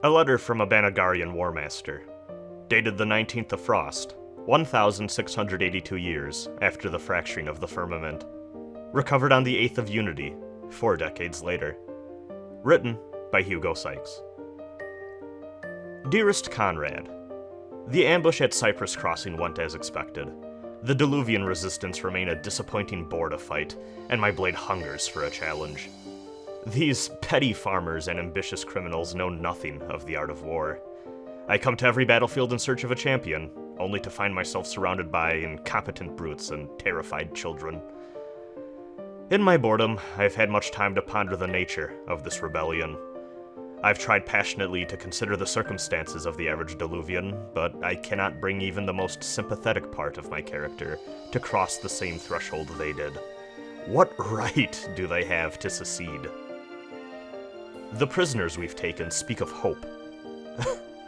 A letter from a Banagarian warmaster, dated the 19th of Frost, 1,682 years after the fracturing of the firmament. Recovered on the 8th of Unity, 4 decades later. Written by Hugo Sykes. Dearest Conrad, the ambush at Cypress Crossing went as expected. The Diluvian resistance remain a disappointing bore to fight, and my blade hungers for a challenge. These petty farmers and ambitious criminals know nothing of the art of war. I come to every battlefield in search of a champion, only to find myself surrounded by incompetent brutes and terrified children. In my boredom, I've had much time to ponder the nature of this rebellion. I've tried passionately to consider the circumstances of the average Diluvian, but I cannot bring even the most sympathetic part of my character to cross the same threshold they did. What right do they have to secede? The prisoners we've taken speak of hope.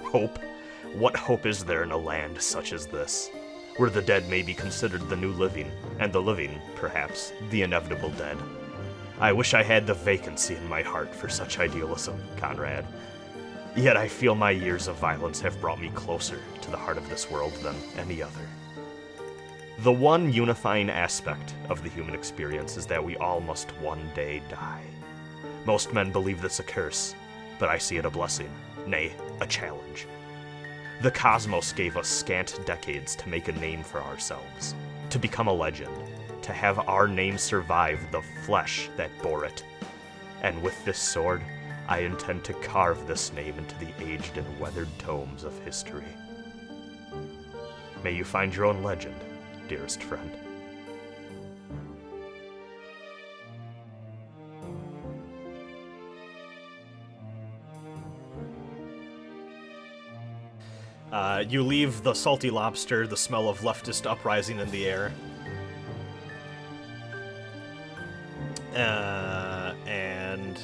Hope? What hope is there in a land such as this, where the dead may be considered the new living, and the living, perhaps, the inevitable dead? I wish I had the vacancy in my heart for such idealism, Conrad. Yet I feel my years of violence have brought me closer to the heart of this world than any other. The one unifying aspect of the human experience is that we all must one day die. Most men believe this a curse, but I see it a blessing, nay, a challenge. The cosmos gave us scant decades to make a name for ourselves, to become a legend, to have our name survive the flesh that bore it. And with this sword, I intend to carve this name into the aged and weathered tomes of history. May you find your own legend, dearest friend. You leave the salty lobster, the smell of leftist uprising in the air. And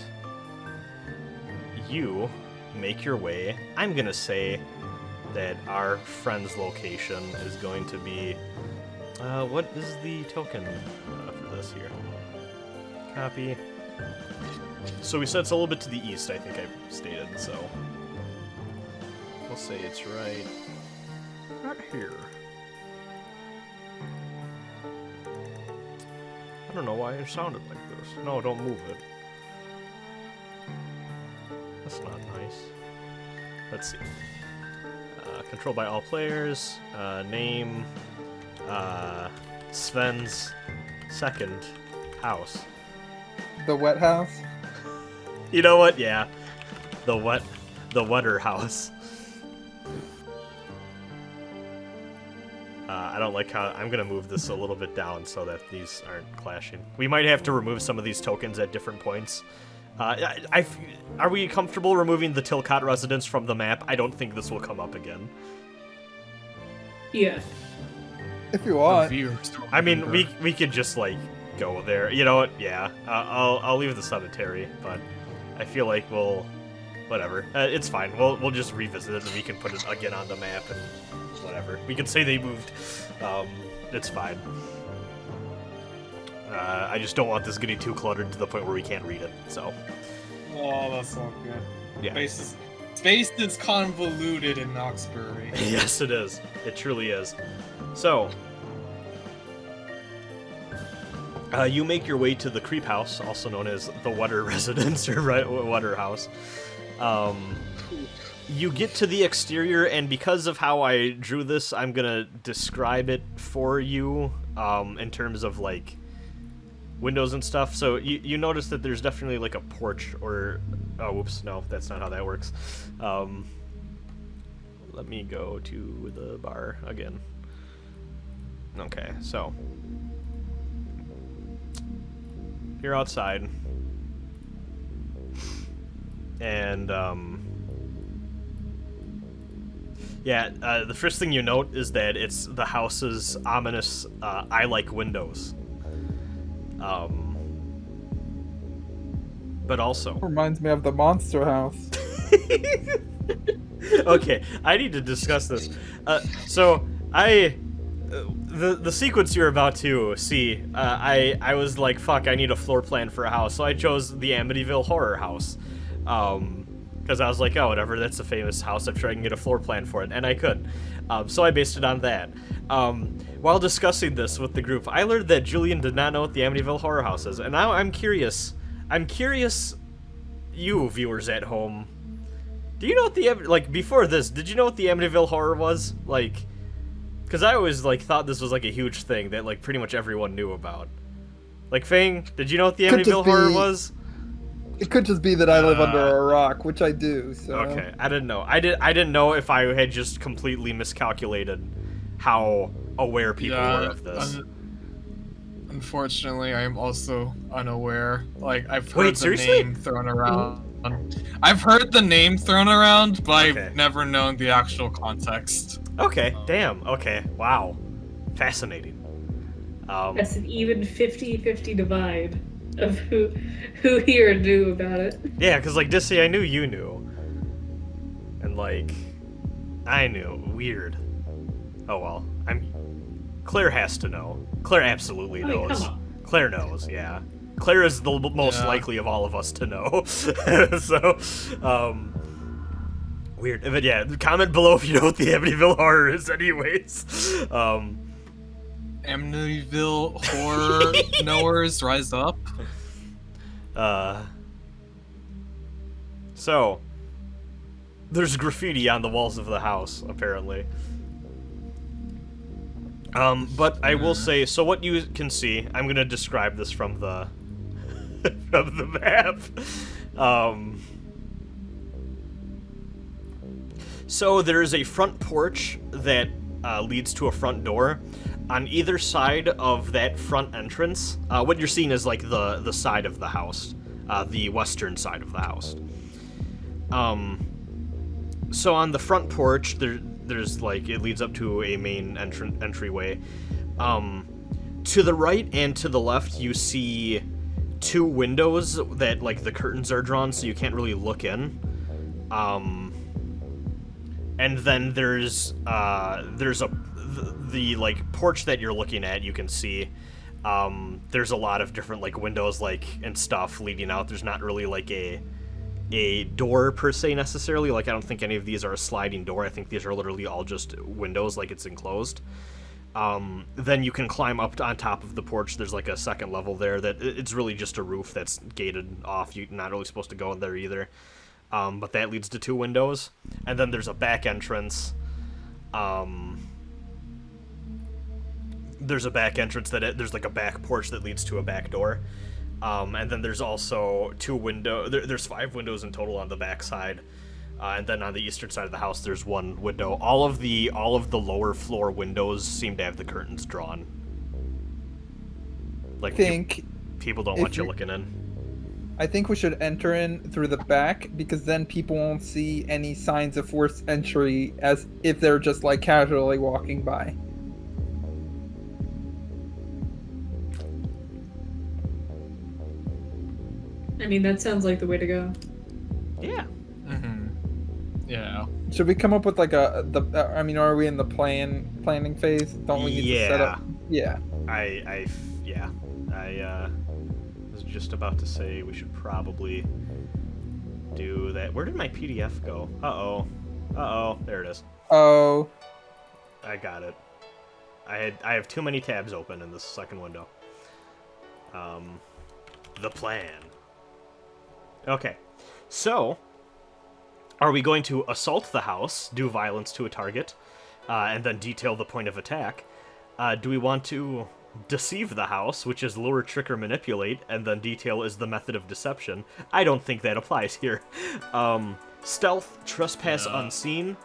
you make your way. I'm gonna say that our friend's location is going to be... what is the token for this here? Copy. So we said it's a little bit to the east, I think I stated, so... We'll say it's right here. I don't know why it sounded like this. No, don't move it. That's not nice. Let's see. Controlled by all players. Name. Sven's second house. The wet house? You know what? Yeah. The Wetter house. I don't like how... I'm going to move this a little bit down so that these aren't clashing. We might have to remove some of these tokens at different points. Are we comfortable removing the Tilcott residence from the map? I don't think this will come up again. Yes. If you want. I mean, we could just, like, go there. You know what? Yeah. I'll leave the cemetery, but I feel like we'll... Whatever. It's fine. We'll just revisit it and we can put it again on the map and whatever. We can say they moved. It's fine. I just don't want this getting too cluttered to the point where we can't read it, so. Oh, that's not good. Yeah. Space is convoluted in Knoxbury. Yes, it is. It truly is. So, you make your way to the Creep House, also known as the Wetter Residence, or Wetter House. You get to the exterior, and because of how I drew this, I'm gonna describe it for you, in terms of, like, windows and stuff. So you notice that there's definitely, like, a porch, or... Oh, whoops, no, that's not how that works. Let me go to the bar again. Okay, so... You're outside. And, yeah, the first thing you note is that it's the house's ominous, I like windows. But also... Reminds me of the Monster House. Okay, I need to discuss this. So, the sequence you're about to see, I was like, fuck, I need a floor plan for a house, so I chose the Amityville Horror House. because I was like, oh, whatever, that's a famous house. I'm sure I can get a floor plan for it, and I could. So I based it on that. While discussing this with the group, I learned that Julien did not know what the Amityville Horror House is, and now I'm curious. You viewers at home, do you know what the before this? Did you know what the Amityville Horror was? Because I always thought this was a huge thing that pretty much everyone knew about. Fang, did you know what the Amityville Horror was? It could just be that I live under a rock, which I do. So. Okay, I didn't know. I didn't know if I had just completely miscalculated how aware people were of this. Unfortunately, I am also unaware. I've heard the seriously? name thrown around. I've heard the name thrown around, but Okay. I've never known the actual context. Okay, damn. Okay, wow, fascinating. That's an even 50-50 divide of who here knew about it. Yeah, because Dysi, I knew you knew, and I knew. Weird. Oh well, Claire has to know. Claire absolutely knows. Come on. Claire knows. Yeah, Claire is the most likely of all of us to know. So, weird. But yeah, comment below if you know what the Amityville Horror is, anyways. Amityville horror knowers rise up. So there's graffiti on the walls of the house, apparently. But I will say, so what you can see, I'm gonna describe this from the from the map. So there's a front porch that leads to a front door. On either side of that front entrance, what you're seeing is the side of the house, the western side of the house. So on the front porch, there's it leads up to a main entryway. To the right and to the left, you see two windows that the curtains are drawn, so you can't really look in. And then there's the porch that you're looking at. You can see there's a lot of different windows and stuff leading out. There's not really a door per se necessarily. I don't think any of these are a sliding door. I think these are literally all just windows, it's enclosed. Then you can climb up on top of the porch. There's a second level there that it's really just a roof that's gated off. You're not really supposed to go in there either. But that leads to two windows, and then there's a back entrance. There's a back entrance there's a back porch that leads to a back door. And then there's also two there's 5 windows in total on the back side. And then on the eastern side of the house, there's one window. All of the lower floor windows seem to have the curtains drawn. People don't want you looking in. I think we should enter in through the back, because then people won't see any signs of forced entry as if they're just casually walking by. I mean, that sounds like the way to go. Yeah. Mm-hmm. Yeah. Should we come up with are we in the planning phase? Don't we need to set up? Yeah. I was just about to say we should probably do that. Where did my PDF go? Uh-oh, there it is. Oh. I got it. I have too many tabs open in this second window. The plan. Okay, so are we going to assault the house, do violence to a target, and then detail the point of attack? Do we want to deceive the house, which is lure, trick, or manipulate, and then detail is the method of deception? I don't think that applies here. Stealth, trespass unseen,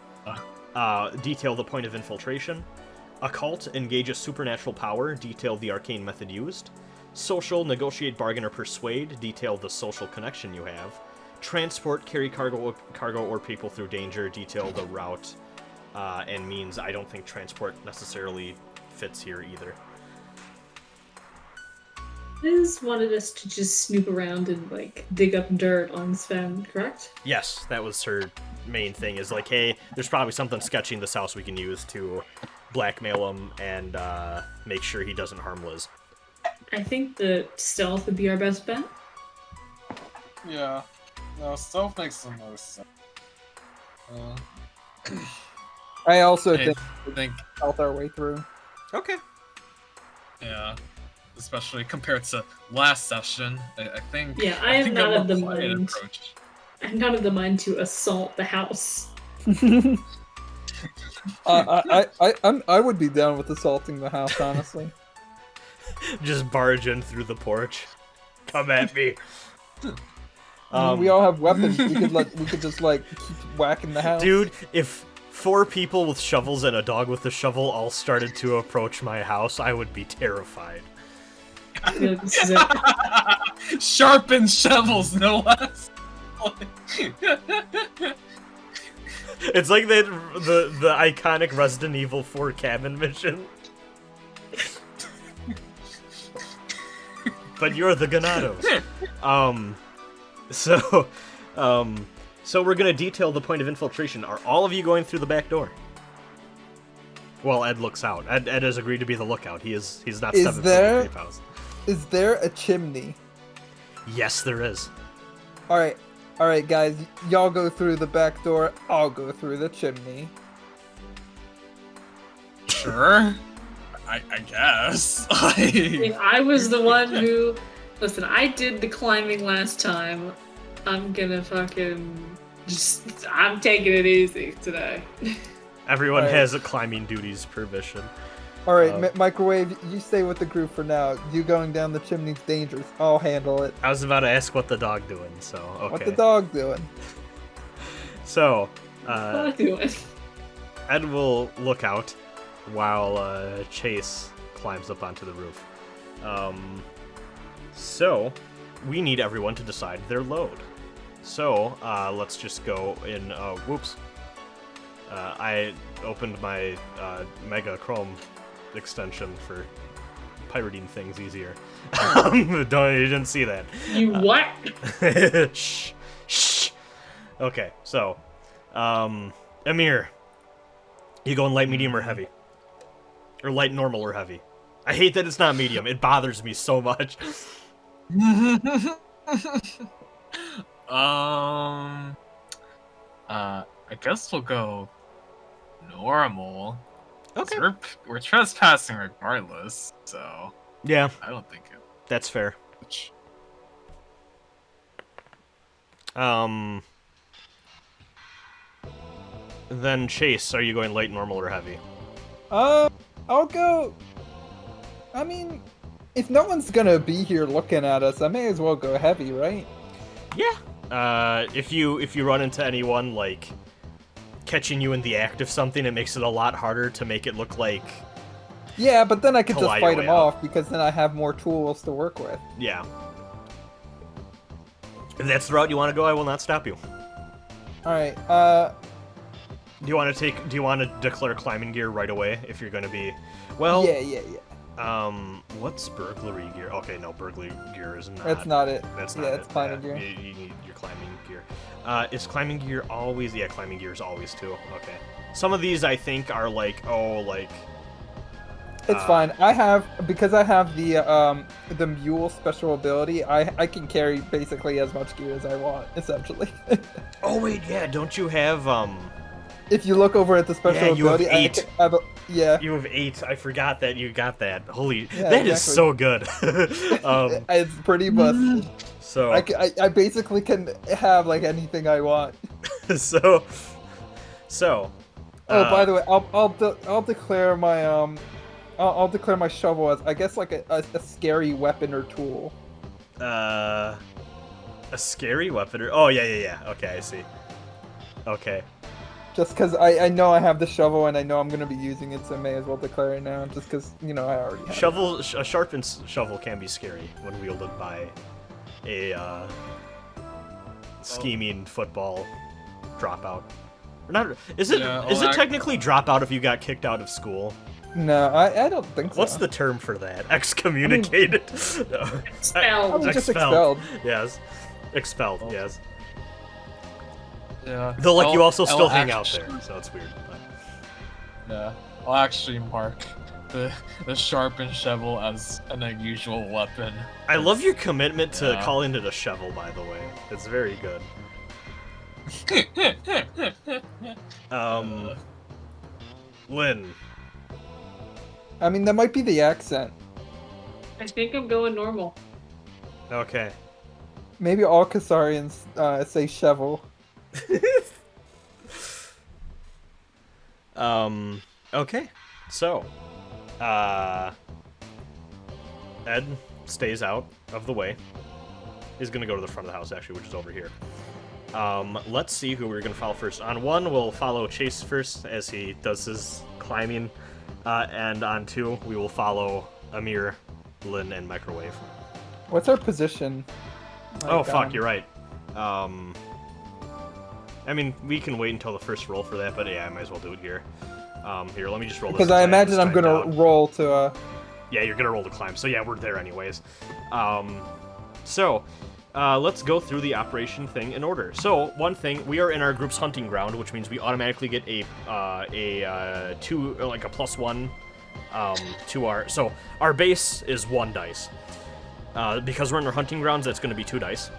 detail the point of infiltration. Occult, engage a supernatural power, detail the arcane method used. Social, negotiate, bargain, or persuade, detail the social connection you have. Transport, carry cargo or people through danger, detail the route and means. I don't think transport necessarily fits here either. Liz wanted us to just snoop around and dig up dirt on Sven, correct? Yes, that was her main thing, is hey, there's probably something sketchy in this house we can use to blackmail him and make sure he doesn't harm Liz. I think that stealth would be our best bet. Yeah. No, stealth makes the most sense. I also I think think, we felt our way through. Okay. yeah, especially compared to last session, I think. Yeah, I am think not a of the more quiet mind. approach. I'm not of the mind to assault the house. I would be down with assaulting the house, honestly. Just barge in through the porch. Come at me. I mean, we all have weapons. We could just like keep whacking the house. Dude, if 4 people with shovels and a dog with a shovel all started to approach my house, I would be terrified. I feel like this is it. Sharpened shovels, no less. It's like the iconic Resident Evil 4 cabin mission. But you're the Ganados. So we're gonna detail the point of infiltration. Are all of you going through the back door? Well, Ed looks out. Ed has agreed to be the lookout. He's not stepping from the creep house. Is there a chimney? Yes, there is. Alright, guys. Y'all go through the back door. I'll go through the chimney. Sure. I guess. I mean, I was the one who... Listen, I did the climbing last time. I'm gonna fucking... I'm taking it easy today. Everyone Alright. has a climbing duties per mission. Alright, Microwave, you stay with the group for now. You going down the chimney's dangerous. I'll handle it. I was about to ask what the dog doing, so okay. What the dog doing? So, What am I doing? Ed will look out while Chase climbs up onto the roof. So, we need everyone to decide their load. So, let's just go in, whoops. I opened my Mega Chrome extension for pirating things easier. You didn't see that. You what? Shh. Shh. Okay, so, Amir, you going light, medium, or heavy? Or light, normal, or heavy? I hate that it's not medium. It bothers me so much. I guess we'll go normal. 'Cause Okay. We're trespassing regardless, so Yeah, I don't think it. that's fair. Then Chase, are you going light, normal, or heavy? I'll go... I mean, if no one's gonna be here looking at us, I may as well go heavy, right? Yeah. If you run into anyone, like, catching you in the act of something, it makes it a lot harder to make it look like... Yeah, but then I could just Collide fight your him way up. off, because then I have more tools to work with. Yeah. If that's the route you want to go, I will not stop you. Alright, Do you want to declare climbing gear right away if you're going to be... Well, yeah. what's burglary gear? Okay, no, burglary gear is not... That's not it. That's Yeah, not it's it. climbing gear. You need your climbing gear. Is climbing gear always... Yeah, climbing gear is always too. Okay. Some of these I think are like, It's fine. Because I have the mule special ability, I can carry basically as much gear as I want, essentially. Oh wait, yeah, don't you have If you look over at the special Yeah, you have ability, 8. Yeah. You have 8. I forgot that you got that. Holy, Yeah, that is exactly. so good. It's pretty busted. So I basically can have like anything I want. so. Oh, by the way, I'll declare my I'll declare my shovel as, I guess, like a scary weapon or tool. A scary weapon or... Oh, yeah. Okay, I see. Okay. Just because I know I have the shovel and I know I'm going to be using it, so I may as well declare it now, just because, I already have it. A sharpened shovel can be scary when wielded by a scheming football dropout. Or not? Is it technically dropout if you got kicked out of school? No, I don't think so. What's the term for that? Excommunicated? No. Expelled. I was just expelled. Yes. Expelled, yes. Yeah. Though, like, you also still hang out actually- there, so it's weird. But... Yeah. I'll actually mark the sharpened shovel as an unusual weapon. I love your commitment to Yeah. calling it a shovel, by the way. It's very good. Lynn. I mean, that might be the accent. I think I'm going normal. Okay. Maybe all Kasarians say shovel. Okay. So, Ed stays out of the way. He's gonna go to the front of the house, actually, which is over here. Let's see who we're gonna follow first. On 1, we'll follow Chase first as he does his climbing. And on 2, we will follow Amir, Lynn, and Microwave. What's our position? Oh, fuck, you're right. I mean, we can wait until the first roll for that, but yeah, I might as well do it here. Here, let me just roll this. Because I imagine I'm gonna roll to, Yeah, you're gonna roll to climb, so yeah, we're there anyways. Let's go through the operation thing in order. So, one thing, we are in our group's hunting ground, which means we automatically get a +1 to our... So, our base is 1 dice. Because we're in our hunting grounds, that's gonna be 2 dice.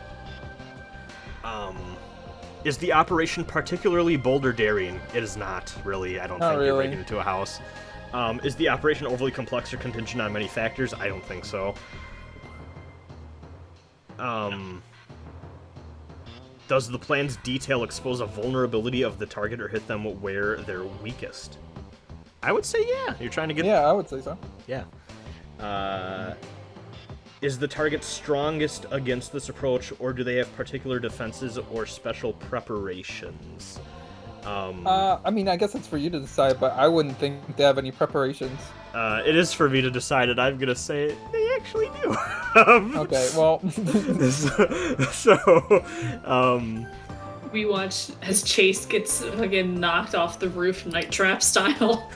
Is the operation particularly bold or daring? It is not, really. I don't think you're breaking into a house. Is the operation overly complex or contingent on many factors? I don't think so. Does the plan's detail expose a vulnerability of the target or hit them where they're weakest? I would say yeah. You're trying to get... Yeah, I would say so. Yeah. Is the target strongest against this approach, or do they have particular defenses or special preparations? I mean, I guess it's for you to decide, but I wouldn't think they have any preparations. It is for me to decide, and I'm gonna say they actually do. Okay, well... We watch as Chase gets fucking knocked off the roof, night trap style,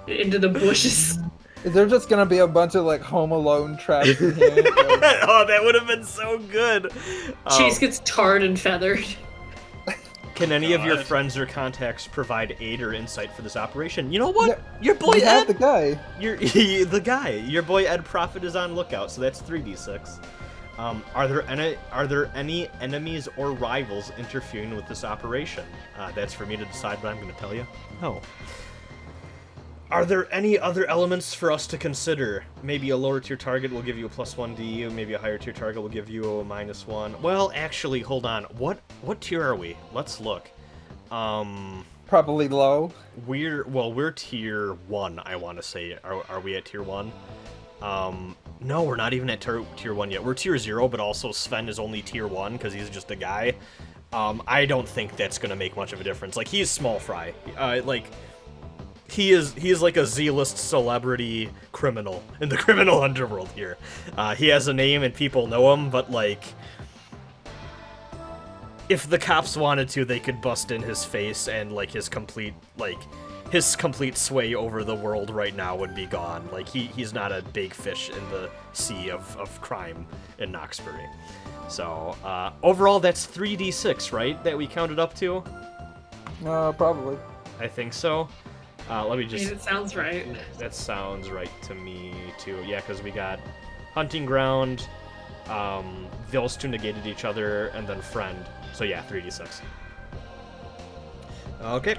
into the bushes. Is there just gonna be a bunch of, like, Home Alone traps in here? Oh, that would have been so good! Chase gets tarred and feathered. Can any of your friends or contacts provide aid or insight for this operation? You know what? Yeah, your boy we Ed, have the guy. The guy. Your boy Ed Prophet is on lookout, so that's 3d6. Are there any enemies or rivals interfering with this operation? That's for me to decide, but I'm going to tell you. No. Are there any other elements for us to consider? Maybe a lower tier target will give you a +1 DU, maybe a higher tier target will give you a -1. Well, actually, hold on. What tier are we? Let's look. Probably low. We're tier 1, I want to say. Are we at tier 1? No, we're not even at tier 1 yet. We're tier 0, but also Sven is only tier 1 because he's just a guy. I don't think that's going to make much of a difference. Like, he's small fry. He is like a Z-list celebrity criminal in the criminal underworld here. He has a name and people know him, but like, if the cops wanted to, they could bust in his face and like his complete sway over the world right now would be gone. Like he's not a big fish in the sea of crime in Knoxbury. So overall, that's 3d6, right? That we counted up to. Probably. I think so. Let me just... It sounds right. That sounds right to me, too. Yeah, because we got Hunting Ground, those two negated each other, and then Friend. So yeah, 3d6. Okay.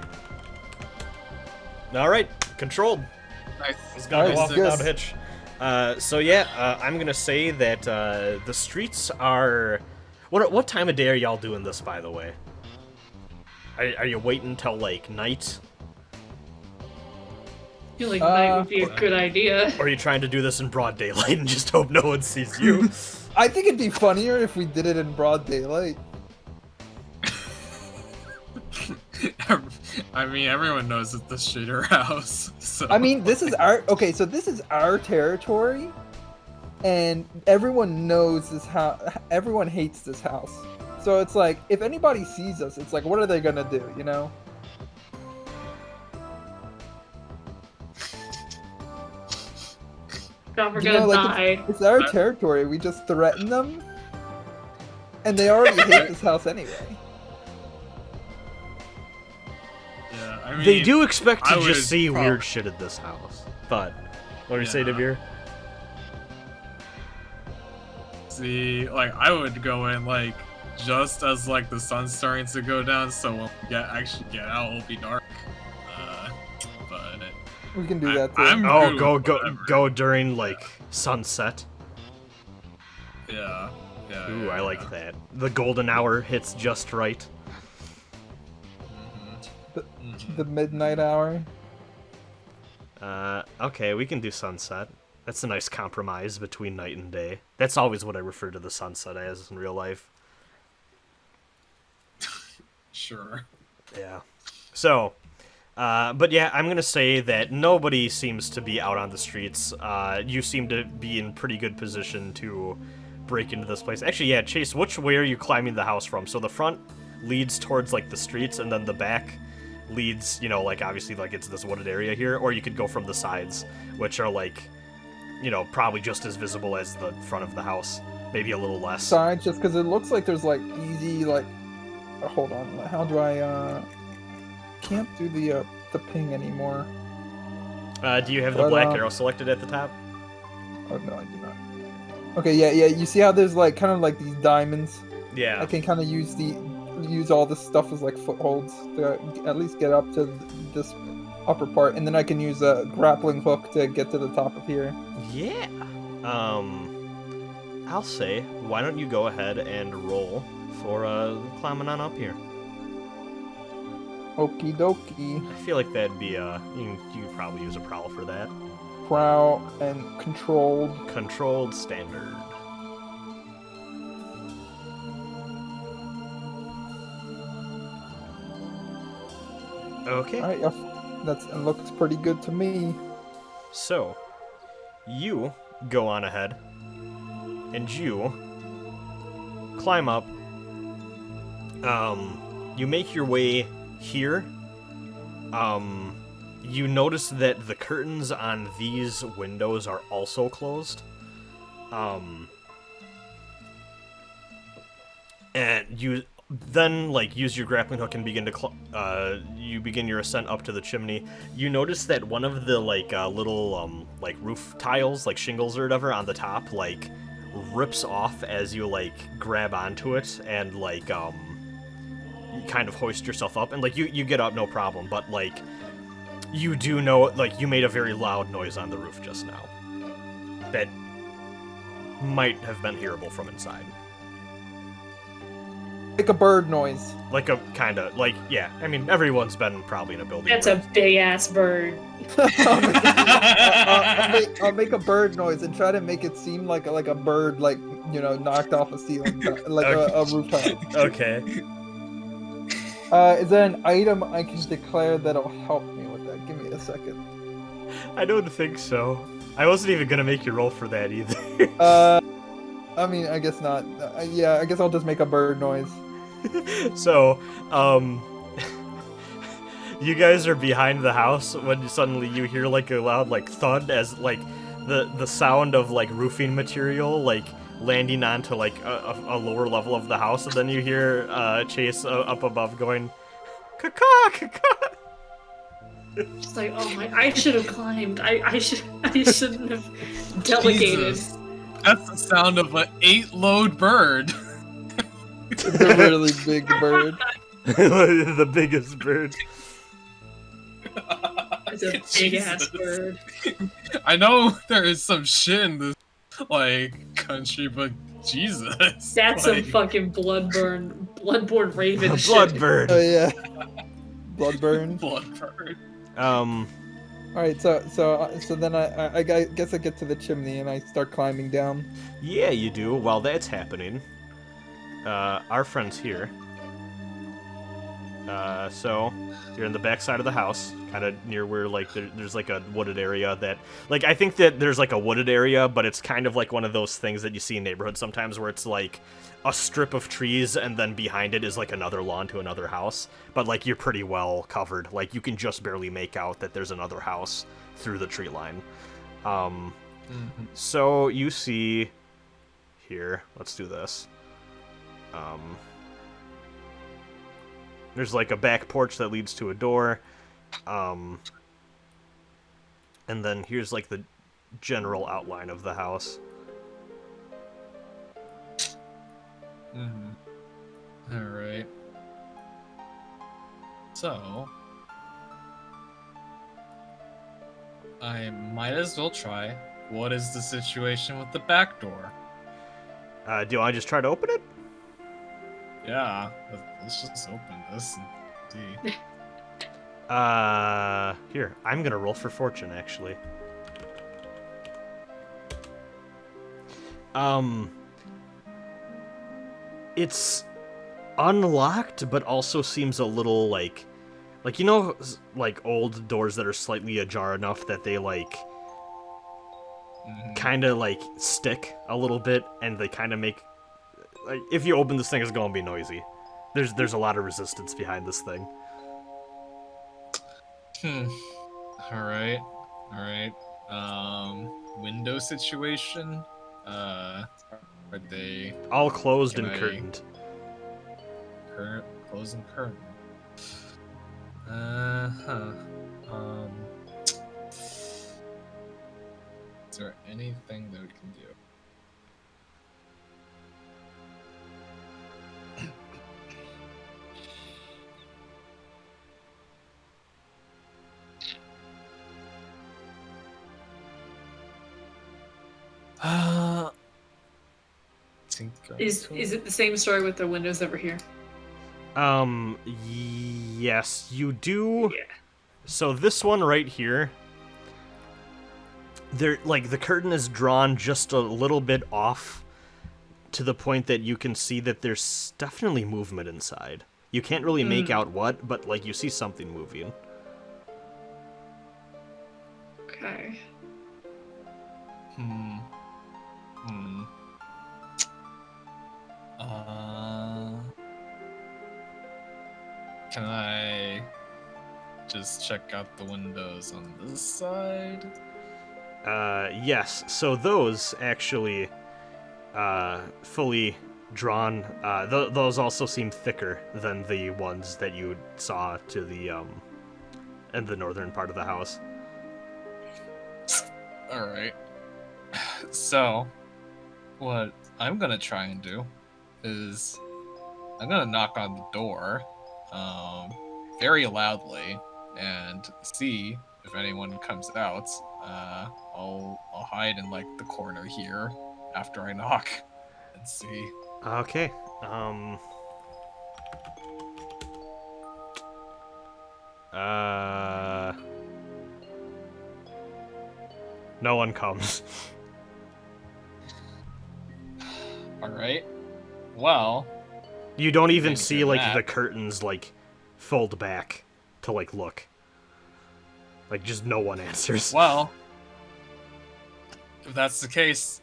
Alright, controlled. Nice. It's gotta go off Nice. without a hitch. I'm gonna say that the streets are... What time of day are y'all doing this, by the way? Are you waiting until, like, night? I feel like night would be a good idea. Or are you trying to do this in broad daylight and just hope no one sees you? I think it'd be funnier if we did it in broad daylight. I mean, everyone knows it's the Streeter house. So. I mean, this is our... Okay, so this is our territory, and everyone knows this house. Everyone hates this house. So it's like, if anybody sees us, it's like, what are they gonna do, you know? We're You gonna know, like, die. it's our territory. We just threaten them, and they already hate this house anyway. Yeah, I mean, They do expect to I just would see prob- weird shit at this house. But, what do you say, Yeah. Devere? See, like, I would go in, like, just as like the sun's starting to go down, so when we actually get out, it'll be dark. But We can do that too. I'm Oh, good with go during like sunset. Yeah. Ooh, yeah, I like that. The golden hour hits just right. The midnight hour. Okay, we can do sunset. That's a nice compromise between night and day. That's always what I refer to the sunset as in real life. Sure. Yeah. So, but yeah, I'm gonna say that nobody seems to be out on the streets. You seem to be in pretty good position to break into this place. Actually, yeah, Chase, which way are you climbing the house from? So the front leads towards like the streets, and then the back leads, like obviously like it's this wooded area here, or you could go from the sides, which are like, probably just as visible as the front of the house, maybe a little less. Sides, just because it looks like there's like easy like. Hold on. How do I? Can't do the ping anymore. Do you have the black arrow selected at the top? Oh no, I do not. Okay, yeah. You see how there's like kind of like these diamonds? Yeah. I can kind of use all this stuff as like footholds to at least get up to this upper part, and then I can use a grappling hook to get to the top of here. Yeah. I'll say, why don't you go ahead and roll for climbing on up here? Okie dokie. I feel like that'd be you could probably use a prowl for that. Prowl and controlled. Controlled standard. Okay. All right, it looks pretty good to me. So, you go on ahead, and you climb up. You make your way here. You notice that the curtains on these windows are also closed. And you then use your grappling hook and begin to you begin your ascent up to the chimney. You notice that one of the little roof tiles, like shingles or whatever on the top, rips off as you grab onto it and you kind of hoist yourself up, and you get up no problem, but you do know you made a very loud noise on the roof just now that might have been hearable from inside. Like a bird noise. Yeah, I mean, everyone's been probably in a building. That's a big ass bird. I'll make a bird noise and try to make it seem like a bird, knocked off a ceiling, like a roof tile. Okay. Is there an item I can declare that'll help me with that? Give me a second. I don't think so. I wasn't even gonna make you roll for that either. I mean, I guess not. Yeah, I guess I'll just make a bird noise. So, you guys are behind the house when suddenly you hear a loud thud as the sound of roofing material landing onto a lower level of the house, and then you hear Chase up above going, "Caw, caw." Just oh my! I should have climbed. I shouldn't have delegated. Jesus. That's the sound of an 8-load bird. The really big bird. The biggest bird. It's a big ass bird. I know there is some shit in this country, but Jesus. That's some fucking bloodborne raven shit. Bloodbird. Oh yeah. Bloodburn. Bloodbird. All right, so then I guess I get to the chimney and I start climbing down. Yeah, you do. While that's happening, our friend's here. So you're in the back side of the house, kind of near where there's a wooded area that I think that there's a wooded area, but it's kind of one of those things that you see in neighborhoods sometimes where it's a strip of trees and then behind it is another lawn to another house, but you're pretty well covered. You can just barely make out that there's another house through the tree line. So you see here, let's do this. There's a back porch that leads to a door. And then here's the general outline of the house. So I might as well try. What is the situation with the back door? Do I just try to open it? Yeah, let's just open this and see. Here, I'm gonna roll for fortune, actually. It's unlocked, but also seems a little like you know, like old doors that are slightly ajar enough that they like kind of like stick a little bit, and they kind of make like if you open this thing, it's gonna be noisy. There's a lot of resistance behind this thing. All right. Window situation. Are they All closed Can and I- curtained. Closed and curtain? Is there anything that we can do? Think Is it the same story with the windows over here? Yes, you do. Yeah. So this one right here, there, like, the curtain is drawn just a little bit off to the point that you can see that there's definitely movement inside. You can't really make out what, but, like, you see something moving. Okay. Can I just check out the windows on this side? Yes. So those actually, fully drawn, those also seem thicker than the ones that you saw to the, in the northern part of the house. Alright. So, what I'm gonna try and do is I'm gonna knock on the door very loudly and see if anyone comes out. I'll hide in like the corner here after I knock and see. Okay. No one comes. Alright. Well, You don't even Thanks see, for like, that. the curtains, like, fold back to, like, look. Like, just no one answers. well, if that's the case,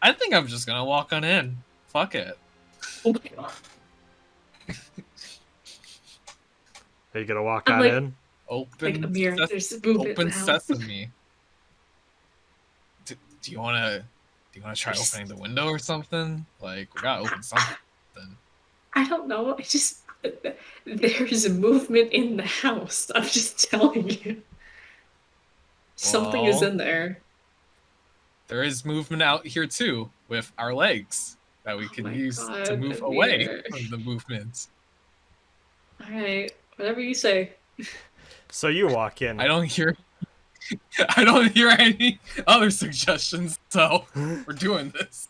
I think I'm just gonna walk on in. Fuck it. Oh my god. Are you gonna walk I'm on like- in? Like Open, Amir, there's movement in open the house. sesame. Do you wanna try There's- opening the window or something? Like, we gotta open something. I don't know. I just there's movement in the house. I'm just telling you. Something is Well, in there. There is movement out here too, with our legs that we can my use to God, move away Amir. from the movement. Alright, whatever you say. So you walk in. I don't hear any other suggestions, so we're doing this.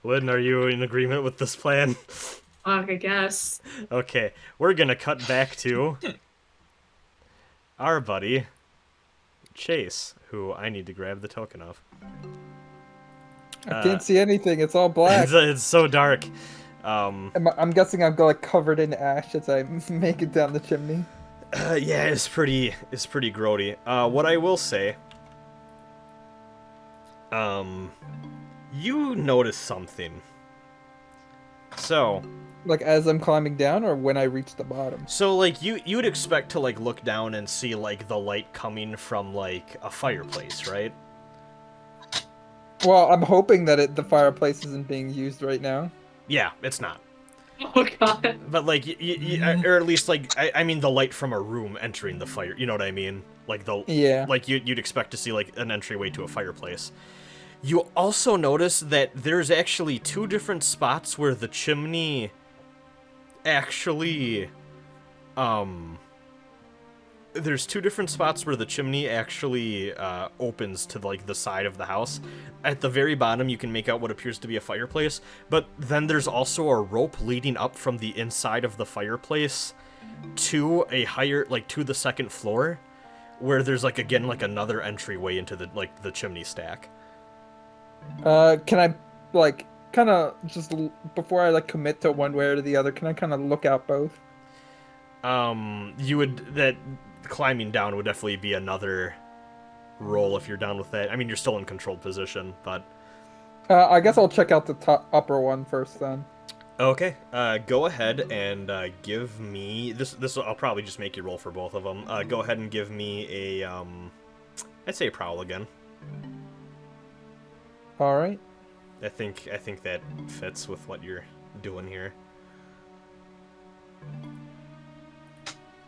Lynn, are you in agreement with this plan? Fuck, I guess. Okay, we're gonna cut back to our buddy, Chase, who I need to grab the token of. I can't see anything. It's all black. It's so dark. I'm guessing I'm like covered in ash as I make it down the chimney. Yeah, it's pretty grody. What I will say, you notice something. So, Like as I'm climbing down, or when I reach the bottom. like you'd expect to like look down and see like the light coming from like a fireplace, right? Well, I'm hoping that the fireplace isn't being used right now. Yeah, it's not. Oh god. But like, or at least like, I mean, the light from a room entering the fire. You know what I mean? Like Yeah. like you'd expect to see like an entryway to a fireplace. You also notice that there's actually two different spots where the chimney actually There's two different spots where the chimney actually opens to like the side of the house. At the very bottom, you can make out what appears to be a fireplace, but then there's also a rope leading up from the inside of the fireplace to a higher, like to the second floor, where there's like again like another entryway into the chimney stack. Can I like kind of just before I like commit to one way or the other? Can I kind of look out both? You would that. Climbing down would definitely be another roll if you're down with that. I mean, you're still in controlled position, but... I guess I'll check out the upper one first, then. Okay, go ahead and give me... This I'll probably just make you roll for both of them. Go ahead and give me a, I'd say a prowl again. Alright. I think that fits with what you're doing here.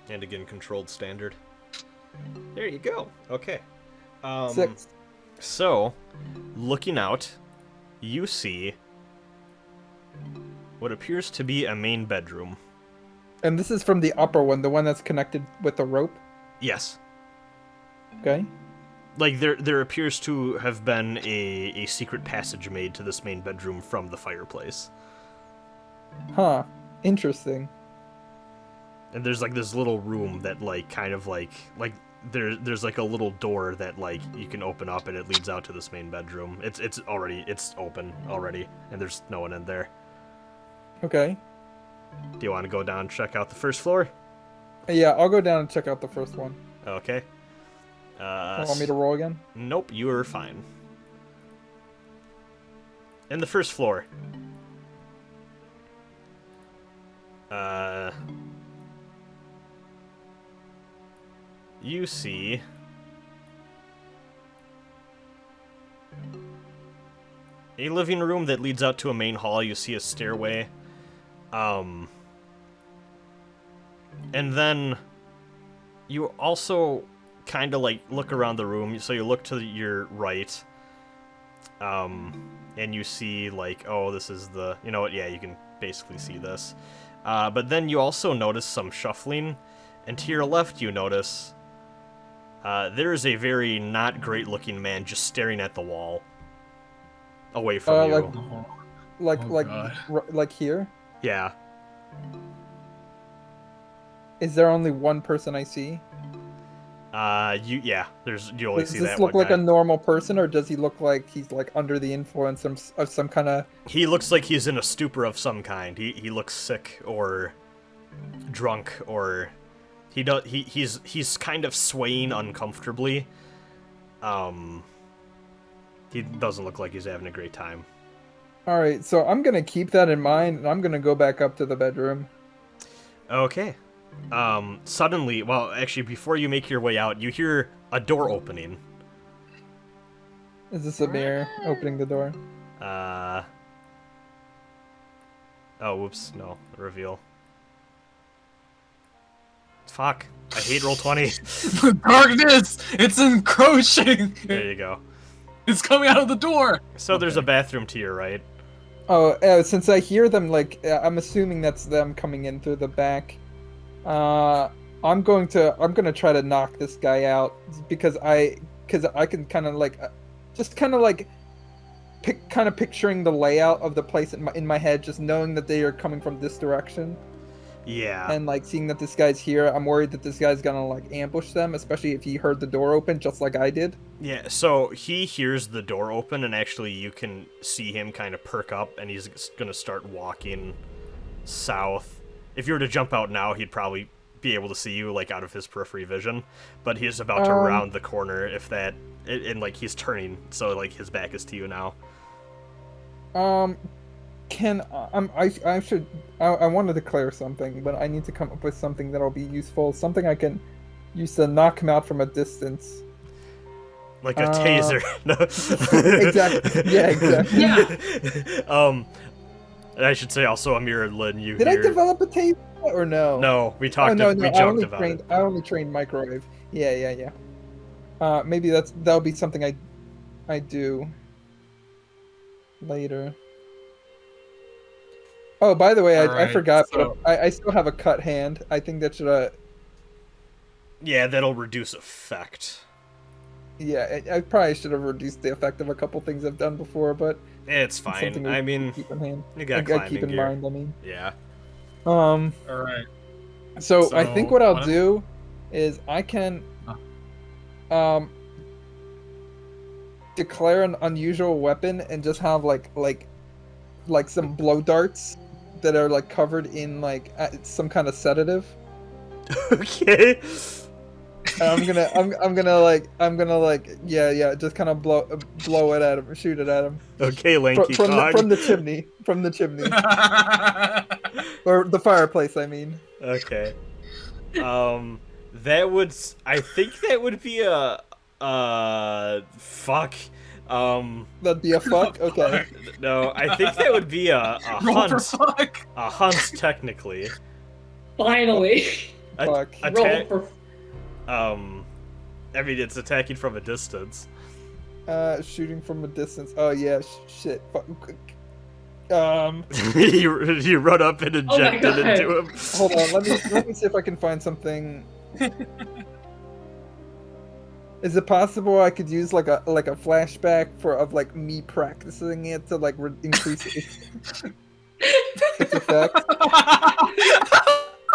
And again, controlled standard. There you go. Okay. 6. So, looking out, you see what appears to be a main bedroom. And this is from the upper one, the one that's connected with the rope? Yes. Okay. Like, there appears to have been a secret passage made to this main bedroom from the fireplace. Huh. Interesting. And there's like this little room that like kind of like there's like a little door that like you can open up and it leads out to this main bedroom. It's open already and there's no one in there. Okay. Do you want to go down and check out the first floor? Yeah, I'll go down and check out the first one. Okay. Want me to roll again? Nope, you are fine. In the first floor. You see a living room that leads out to a main hall. You see a stairway. And then you also kind of like look around the room. So you look to your right. And you see like, oh, this is the, you know what? Yeah, you can basically see this. But then you also notice some shuffling. And to your left, you notice there is a very not great looking man just staring at the wall away from you. Like here? Yeah. Is there only one person I see? You only Does see this that look one like guy. a normal person, or does he look like he's like under the influence of some kind of... He looks like he's in a stupor of some kind. He looks sick or drunk or he's kind of swaying uncomfortably. He doesn't look like he's having a great time. All right, so I'm gonna keep that in mind, and I'm gonna go back up to the bedroom. Okay. Suddenly, well, actually, before you make your way out, you hear a door opening. Is this a mirror opening the door? Oh, whoops, no, reveal. Fuck, I hate Roll20. The darkness! It's encroaching! There you go. It's coming out of the door! So there's a bathroom to your right. Oh, since I hear them, like, I'm assuming that's them coming in through the back. I'm gonna try to knock this guy out because I can kind of like, just kind of like, picturing the layout of the place in my head, just knowing that they are coming from this direction. Yeah. And like seeing that this guy's here, I'm worried that this guy's gonna like ambush them, especially if he heard the door open just like I did. Yeah, so he hears the door open, and actually you can see him kind of perk up, and he's gonna start walking south. If you were to jump out now, he'd probably be able to see you, like, out of his periphery vision. But he's about to round the corner, if that... And, like, he's turning, so, like, his back is to you now. I want to declare something, but I need to come up with something that'll be useful. Something I can use to knock him out from a distance. Like a taser. No. Exactly. Yeah, exactly. Yeah. I should say also, Amir and Lynn, you Did hear... I develop a taser or no? No, we talked. No, we I joked about it. only trained microwave. Yeah. Maybe that'll be something I do later. Oh, by the way, I Alright, forgot, so- but I still have a cut hand. I think that should Yeah, that'll reduce effect. yeah, I probably should have reduced the effect of a couple things I've done before, but It's it's something fine. I mean, keep in hand. you got I climbing keep in gear. mind. I mean, Yeah. Alright. so I think what I'll what- do is I can declare an unusual weapon and just have like some blow darts that are like covered in like some kind of sedative. Okay. And I'm gonna like yeah just kind of blow it at him, shoot it at him Okay, lanky from cog. the chimney or the fireplace. I mean, Okay. That would. I think that would be a. Fuck. that'd be a fuck. Okay, No, I think that would be a Roll for hunt. fuck. A hunt, technically. Finally. fuck. Roll Attack. for I mean, it's attacking from a distance. Shooting from a distance. Oh yeah, shit. Fuck. you run up and Oh my inject it God. into him. Hold on. Let me see if I can find something. Is it possible I could use like a flashback of like me practicing it to like increase its effect?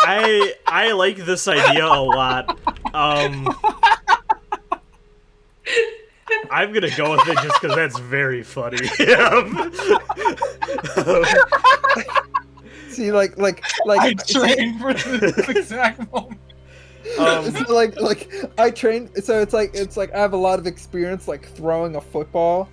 I like this idea a lot. I'm gonna go with it just because that's very funny. See, like I trained for this exact moment. so like I train. So it's like I have a lot of experience like throwing a football,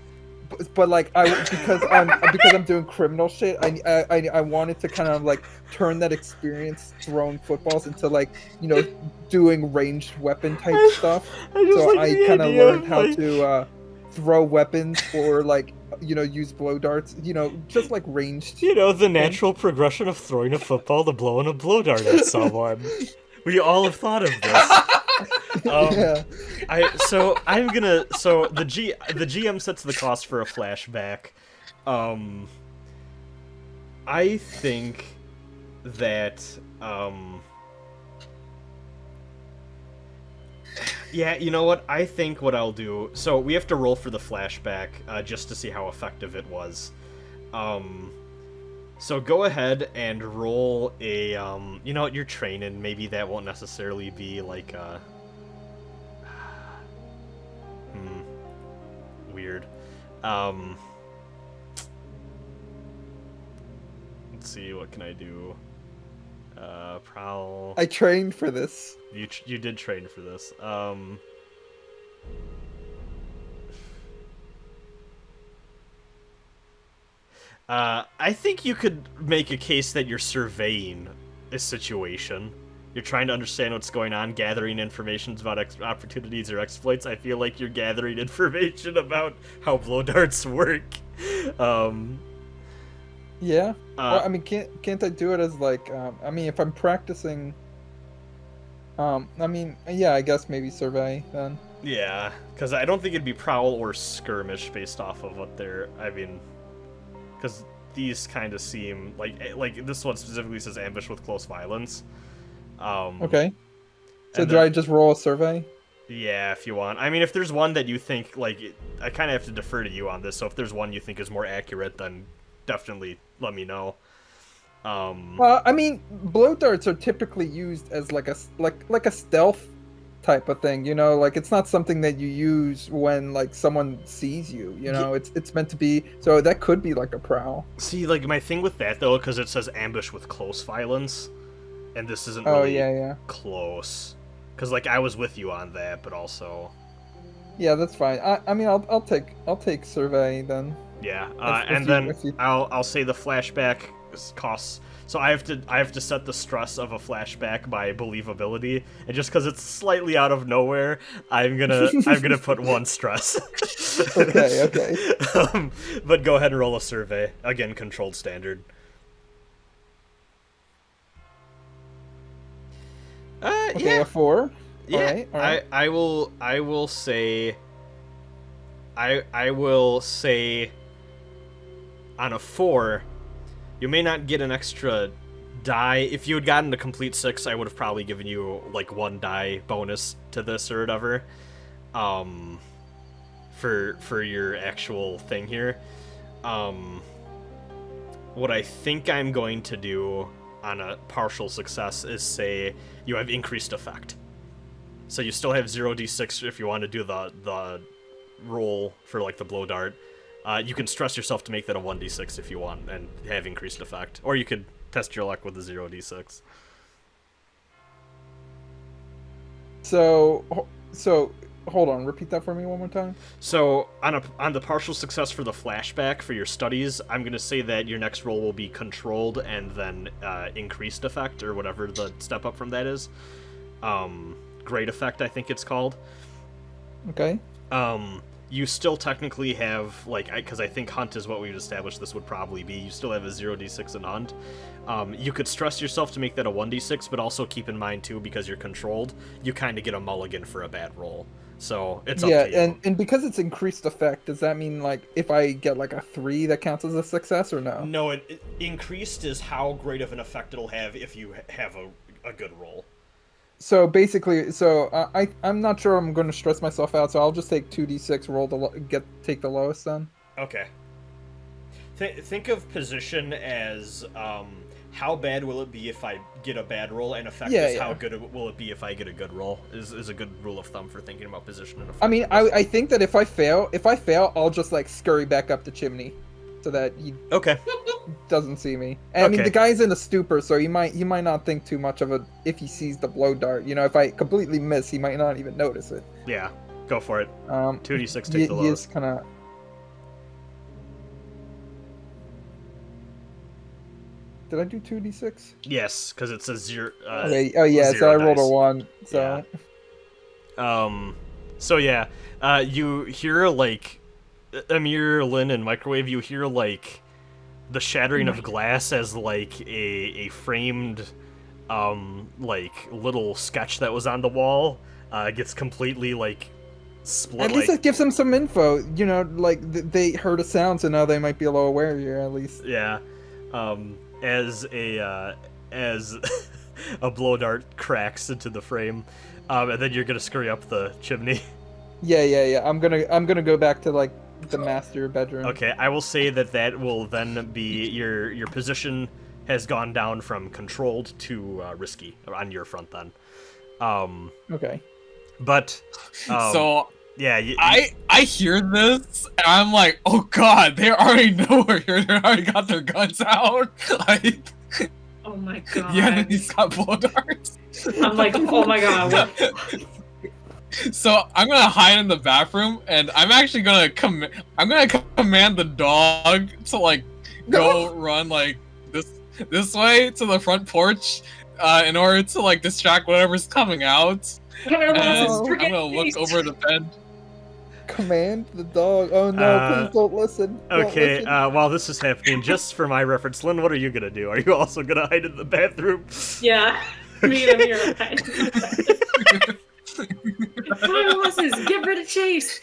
but like because I'm doing criminal shit. I wanted to kind of like turn that experience throwing footballs into like doing ranged weapon type stuff. So I kind of learned how to throw weapons or like use blow darts. Just like ranged. the natural progression of throwing a football to blowing a blow dart at someone. We all have thought of this. Yeah. So the GM sets the cost for a flashback. I think that yeah, you know what? I think what I'll do. So we have to roll for the flashback just to see how effective it was. So go ahead and roll a you're training. Maybe that won't necessarily be like weird. Let's see, what can I do? Prowl. I trained for this. You did train for this. I think you could make a case that you're surveying a situation. You're trying to understand what's going on, gathering information about opportunities or exploits. I feel like you're gathering information about how blow darts work. Yeah. Well, I mean, can't I do it as like I mean, if I'm practicing I mean, yeah, I guess maybe survey then. Yeah, because I don't think it'd be prowl or skirmish based off of what they're. I mean, because these kind of seem like this one specifically says ambush with close violence. Okay. So and do then- I just roll a survey? Yeah, if you want. I mean, if there's one that you think I kind of have to defer to you on this. So if there's one you think is more accurate, then definitely let me know. Well, I mean, blow darts are typically used as like a stealth type of thing, like it's not something that you use when like someone sees you, it's meant to be, so that could be like a prowl. See, like my thing with that though, because it says ambush with close violence, and this isn't Oh really yeah. close. Because like I was with you on that, but also Yeah, that's fine. I mean, I'll take survey then. yeah, If and you- then if you- I'll say the flashback costs. So I have to set the stress of a flashback by believability, and just because it's slightly out of nowhere, I'm gonna put 1 stress. Okay. But go ahead and roll a survey again, controlled standard. Okay, Yeah. a 4. Yeah, All right. I will say on a 4, You may not get an extra die. If you had gotten a complete 6, I would have probably given you like 1 die bonus to this or whatever. For your actual thing here. What I think I'm going to do on a partial success is say you have increased effect. So you still have 0d6 if you want to do the roll for like the blow dart. You can stress yourself to make that a 1d6 if you want and have increased effect. Or you could test your luck with the 0d6. So hold on, repeat that for me one more time. So on the partial success for the flashback for your studies, I'm going to say that your next roll will be controlled and then increased effect or whatever the step up from that is. Great effect, I think it's called. Okay. You still technically have, like, because I think hunt is what we've established this would probably be. You still have a 0d6 in hunt. You could stress yourself to make that a 1d6, but also keep in mind, too, because you're controlled, you kind of get a mulligan for a bad roll. So it's up to you. Yeah, and because it's increased effect, does that mean, like, if I get, like, a 3, that counts as a success, or no? No, it increased is how great of an effect it'll have if you have a good roll. So basically, I'm not sure I'm going to stress myself out, so I'll just take 2d6, take the lowest then. Okay. Think of position as how bad will it be if I get a bad roll, and effect is how good will it be if I get a good roll. Is a good rule of thumb for thinking about position and effect. I mean, I think that if I fail, I'll just like scurry back up the chimney, so that he doesn't see me. And I mean, the guy's in a stupor, so he might not think too much of it if he sees the blow dart. You know, if I completely miss, he might not even notice it. Yeah, go for it. 2d6 take the lowest. He is kind of. Did I do 2d6? Yes, because it says 0. Okay. Oh yeah, so I rolled a 1. So. Yeah. So yeah, you hear like Amir, Lynn, and Microwave. You hear like the shattering of glass as like a framed like little sketch that was on the wall gets completely like split. At least it gives them some info. You know, like they heard a sound, so now they might be a little aware here at least. Yeah. As a blow dart cracks into the frame, and then you're gonna scurry up the chimney. Yeah. I'm gonna go back to like the master bedroom. Okay, I will say that will then be your position has gone down from controlled to risky on your front then. Okay. But so yeah, I hear this and I'm like, oh god, they already know we're here. They already got their guns out. Like, oh my god. Yeah, he's got blow darts. I'm like, oh my god. So I'm gonna hide in the bathroom, and I'm actually gonna command the dog to like go run like this way to the front porch, in order to like distract whatever's coming out. And I'm gonna look over the bed. Command the dog. Oh no! Please don't listen. Okay. While this is happening, just for my reference, Lynn, what are you gonna do? Are you also gonna hide in the bathroom? Yeah. Me and Amir are hiding in the bathroom. Give rid of Chase.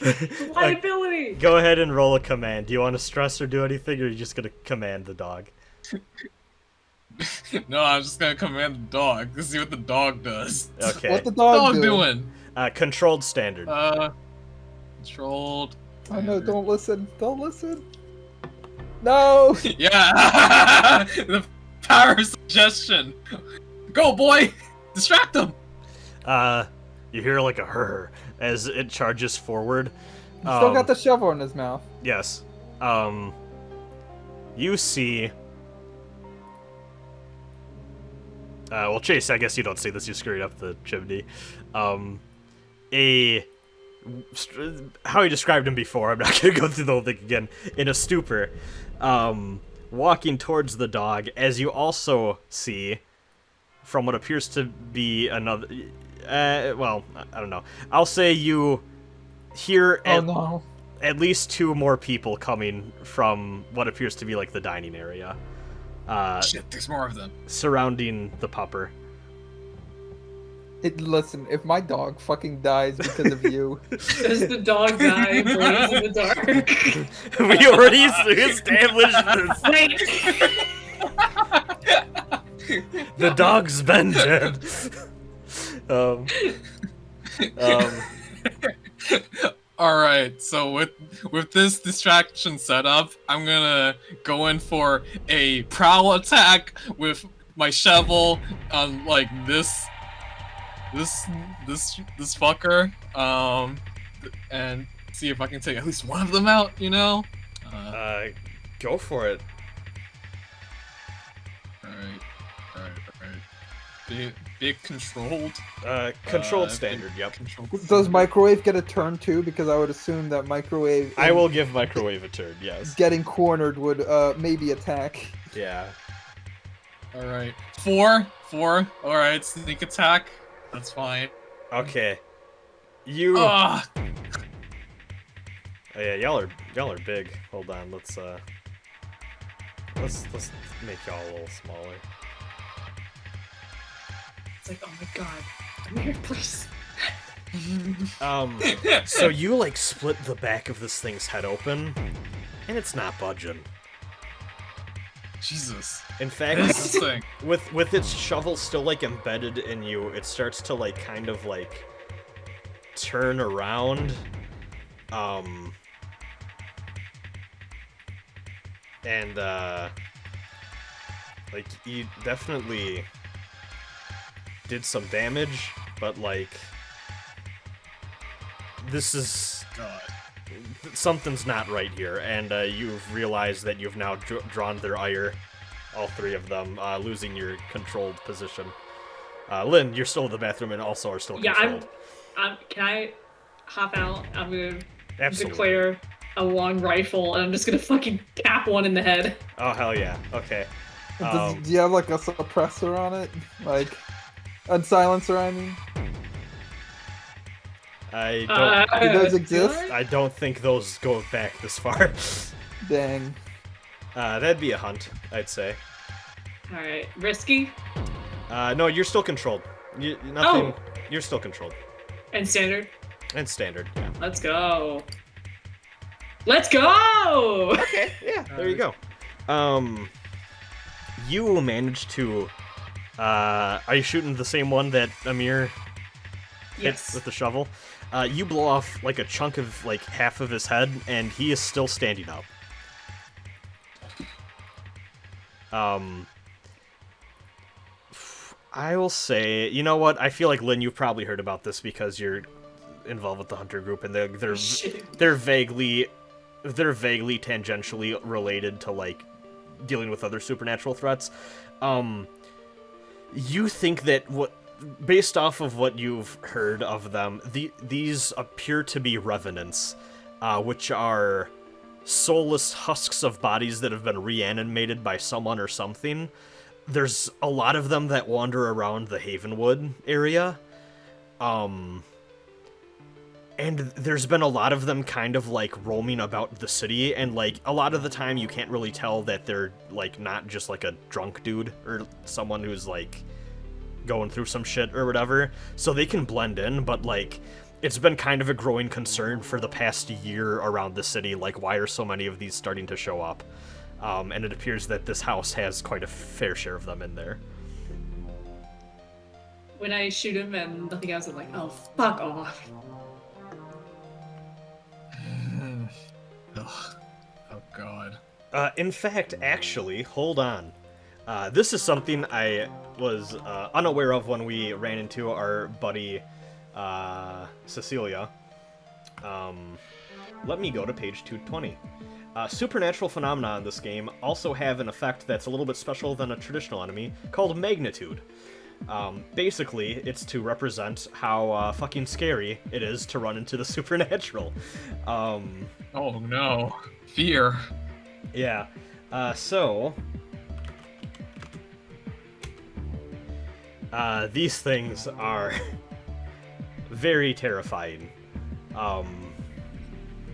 Liability. Go ahead and roll a command. Do you want to stress or do anything, or are you just gonna command the dog? No, I'm just gonna command the dog to see what the dog does. Okay. What the dog doing? Controlled standard. Controlled. Oh no! Don't listen! Don't listen! No! Yeah. The power of suggestion. Go, boy! Distract them. You hear like a whir as it charges forward. He's still got the shovel in his mouth. Yes. You see. Well, Chase, I guess you don't see this. You scurried up the chimney. How he described him before. I'm not gonna go through the whole thing again. In a stupor, walking towards the dog, as you also see, from what appears to be another. Well, I don't know. I'll say you hear at least 2 more people coming from what appears to be like the dining area. Shit, there's more of them. Surrounding the pupper. Listen, if my dog fucking dies because of you... Does the dog die in the dark? We already established this. Wait! The dog's been dead. All right, so with this distraction set up, I'm gonna go in for a prowl attack with my shovel on like this fucker, and see if I can take at least one of them out. You know. Go for it. All right. Big controlled. Controlled standard. Yep. Controlled Does microwave get a turn too? Because I would assume that microwave. I will give microwave a turn. Yes. Getting cornered would maybe attack. Yeah. All right. Four. All right. Sneak attack. That's fine. Okay. You. Ah. Oh, yeah, y'all are big. Hold on. Let's make y'all a little smaller. It's like, oh my god, come here, please. So you like split the back of this thing's head open, and it's not budging. Jesus. In fact, This thing. with its shovel still like embedded in you, it starts to like kind of like turn around. And like you definitely did some damage, but like this is something's not right here, and you've realized that you've now drawn their ire, all three of them, losing your controlled position. Lynn, you're still in the bathroom and also are still controlled. Can I hop out? I'm gonna Absolutely. declare a long rifle, and I'm just gonna fucking tap one in the head. Oh hell yeah. Okay. Do you have like a suppressor on it? Like a silencer, I mean? I don't. Do those exist? I don't think those go back this far. Dang. That'd be a hunt, I'd say. Alright, risky No, you're still controlled. Nothing. Oh. You're still controlled. and standard. And standard. Yeah. Let's go. Let's go! Okay. Yeah. There you go. You managed to. Are you shooting the same one that Amir hit Yes. with the shovel? You blow off like a chunk of like half of his head, and he is still standing up. I will say, you know what? I feel like Lynn, you've probably heard about this because you're involved with the hunter group, and they're vaguely tangentially related to like dealing with other supernatural threats. You think that based off of what you've heard of them, these appear to be revenants, which are soulless husks of bodies that have been reanimated by someone or something. There's a lot of them that wander around the Havenwood area. And there's been a lot of them kind of like roaming about the city, and like a lot of the time you can't really tell that they're like not just like a drunk dude or someone who's like going through some shit or whatever. So they can blend in, but like it's been kind of a growing concern for the past year around the city, like why are so many of these starting to show up? And it appears that this house has quite a fair share of them in there. When I shoot him and nothing else, I'm like, oh, fuck off. Ugh. Oh god. In fact, actually, hold on. This is something I was unaware of when we ran into our buddy Cecilia. Let me go to page 220. Supernatural phenomena in this game also have an effect that's a little bit special than a traditional enemy, called magnitude. Basically, it's to represent how fucking scary it is to run into the supernatural. Oh no. Fear. Yeah. So these things are very terrifying.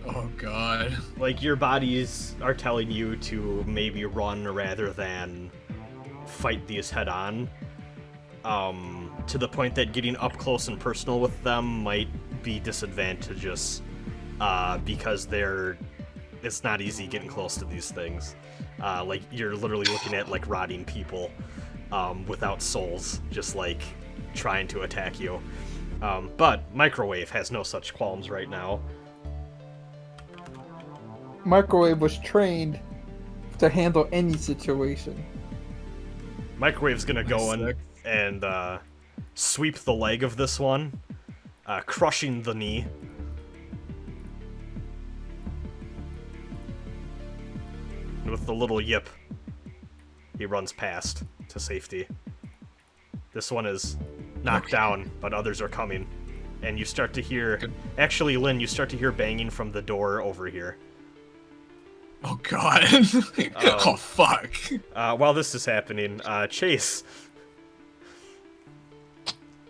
Oh god. Like, your bodies are telling you to maybe run rather than fight these head-on. To the point that getting up close and personal with them might be disadvantageous, because it's not easy getting close to these things. Like, you're literally looking at, like, rotting people. without souls, just like trying to attack you. But Microwave has no such qualms right now. Microwave was trained to handle any situation. Microwave's gonna go in and sweep the leg of this one, crushing the knee. And with the little yip, he runs past to safety. This one is knocked down, but others are coming. And you start to hear... Actually, Lynn, you start to hear banging from the door over here. Oh god. Oh fuck. While this is happening, Chase.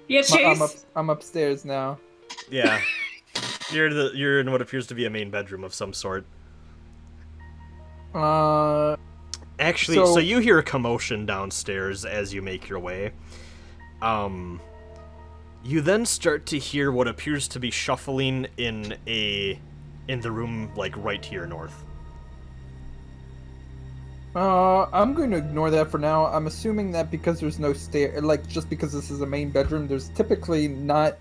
Yeah, Chase. I'm upstairs now. Yeah. You're in what appears to be a main bedroom of some sort. Actually, so you hear a commotion downstairs as you make your way. You then start to hear what appears to be shuffling in the room, like, right to your north. I'm going to ignore that for now. I'm assuming that because there's no just because this is a main bedroom, there's typically not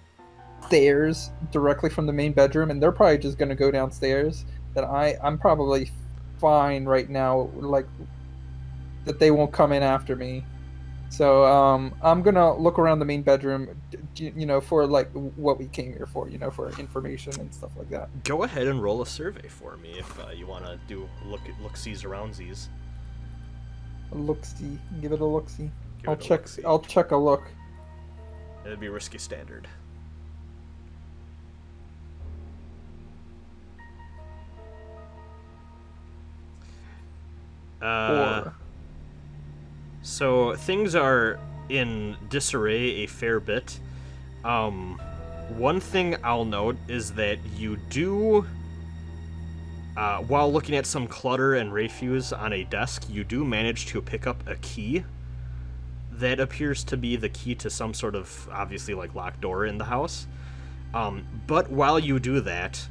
stairs directly from the main bedroom, and they're probably just going to go downstairs. That I'm probably fine right now, like, that they won't come in after me. So, I'm gonna look around the main bedroom, for, like, what we came here for, for information and stuff like that. Go ahead and roll a survey for me if you want to do look-sees around-sees. A look-see. Give it a look-see. I'll check a look. It'd be risky standard. Four. So things are in disarray a fair bit. One thing I'll note is that you do, while looking at some clutter and refuse on a desk, you do manage to pick up a key that appears to be the key to some sort of, obviously, like, locked door in the house. But while you do that,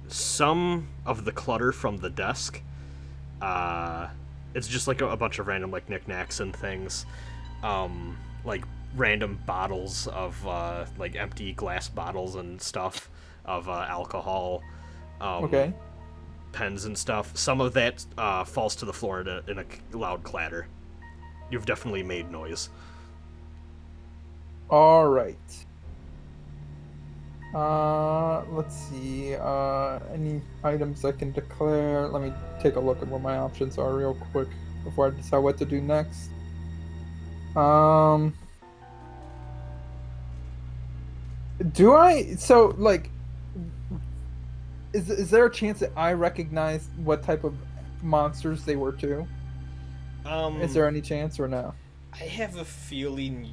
some of the clutter from the desk, it's just like a bunch of random, like, knickknacks and things, like random bottles of like empty glass bottles and stuff of alcohol, Okay. pens and stuff. Some of that falls to the floor in a loud clatter. You've definitely made noise. All right. Let's see. Any items I can declare? Let me take a look at what my options are real quick before I decide what to do next. Do I? So, like, is there a chance that I recognize what type of monsters they were too? Is there any chance or no? I have a feeling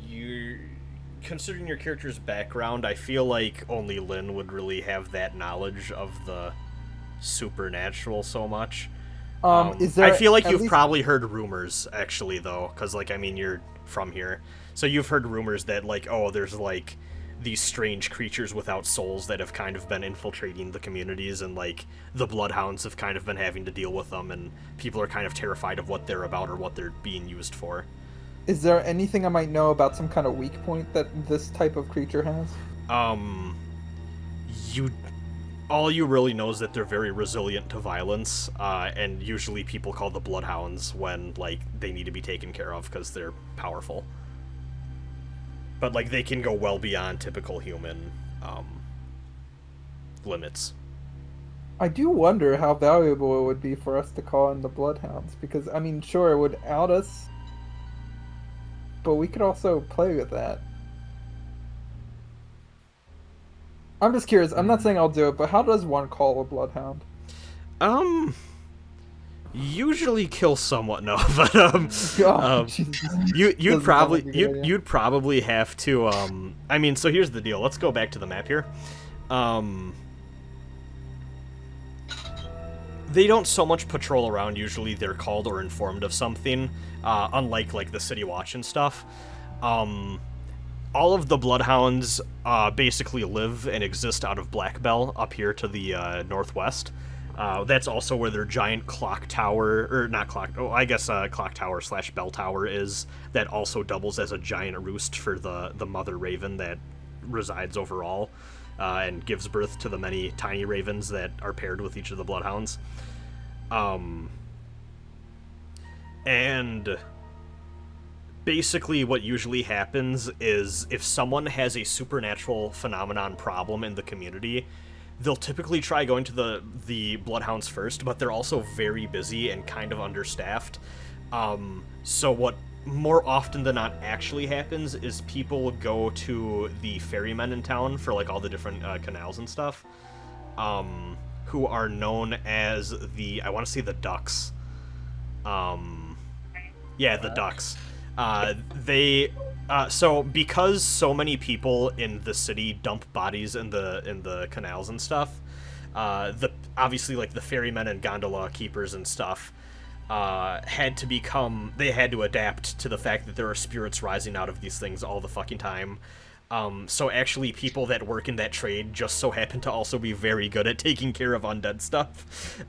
considering your character's background, I feel like only Lynn would really have that knowledge of the supernatural so much. Is there? I feel like you've probably heard rumors, actually, though, because, like, I mean, you're from here, so you've heard rumors that, like, oh, there's, like, these strange creatures without souls that have kind of been infiltrating the communities, and, like, the bloodhounds have kind of been having to deal with them, and people are kind of terrified of what they're about or what they're being used for. Is there anything I might know about some kind of weak point that this type of creature has? All you really know is that they're very resilient to violence, and usually people call the bloodhounds when, like, they need to be taken care of because they're powerful. But, like, they can go well beyond typical human limits. I do wonder how valuable it would be for us to call in the bloodhounds, because, I mean, sure, it would out us, but we could also play with that. I'm just curious. I'm not saying I'll do it, but how does one call a bloodhound? Usually kill somewhat. No, but you'd probably have to. I mean, so here's the deal. Let's go back to the map here. They don't so much patrol around. Usually, they're called or informed of something. Unlike, like, the City Watch and stuff. All of the bloodhounds basically live and exist out of Black Bell up here to the northwest. That's also where their giant clock tower, or not clock, clock tower / bell tower is, that also doubles as a giant roost for the mother raven that resides overall, and gives birth to the many tiny ravens that are paired with each of the bloodhounds. And basically what usually happens is if someone has a supernatural phenomenon problem in the community, they'll typically try going to the bloodhounds first, but they're also very busy and kind of understaffed. So what more often than not actually happens is people go to the ferrymen in town for like all the different canals and stuff, who are known as I want to say the Ducks. Yeah, the Ducks. So because so many people in the city dump bodies in the canals and stuff, obviously like the ferrymen and gondola keepers and stuff had to adapt to the fact that there are spirits rising out of these things all the fucking time. So actually people that work in that trade just so happen to also be very good at taking care of undead stuff.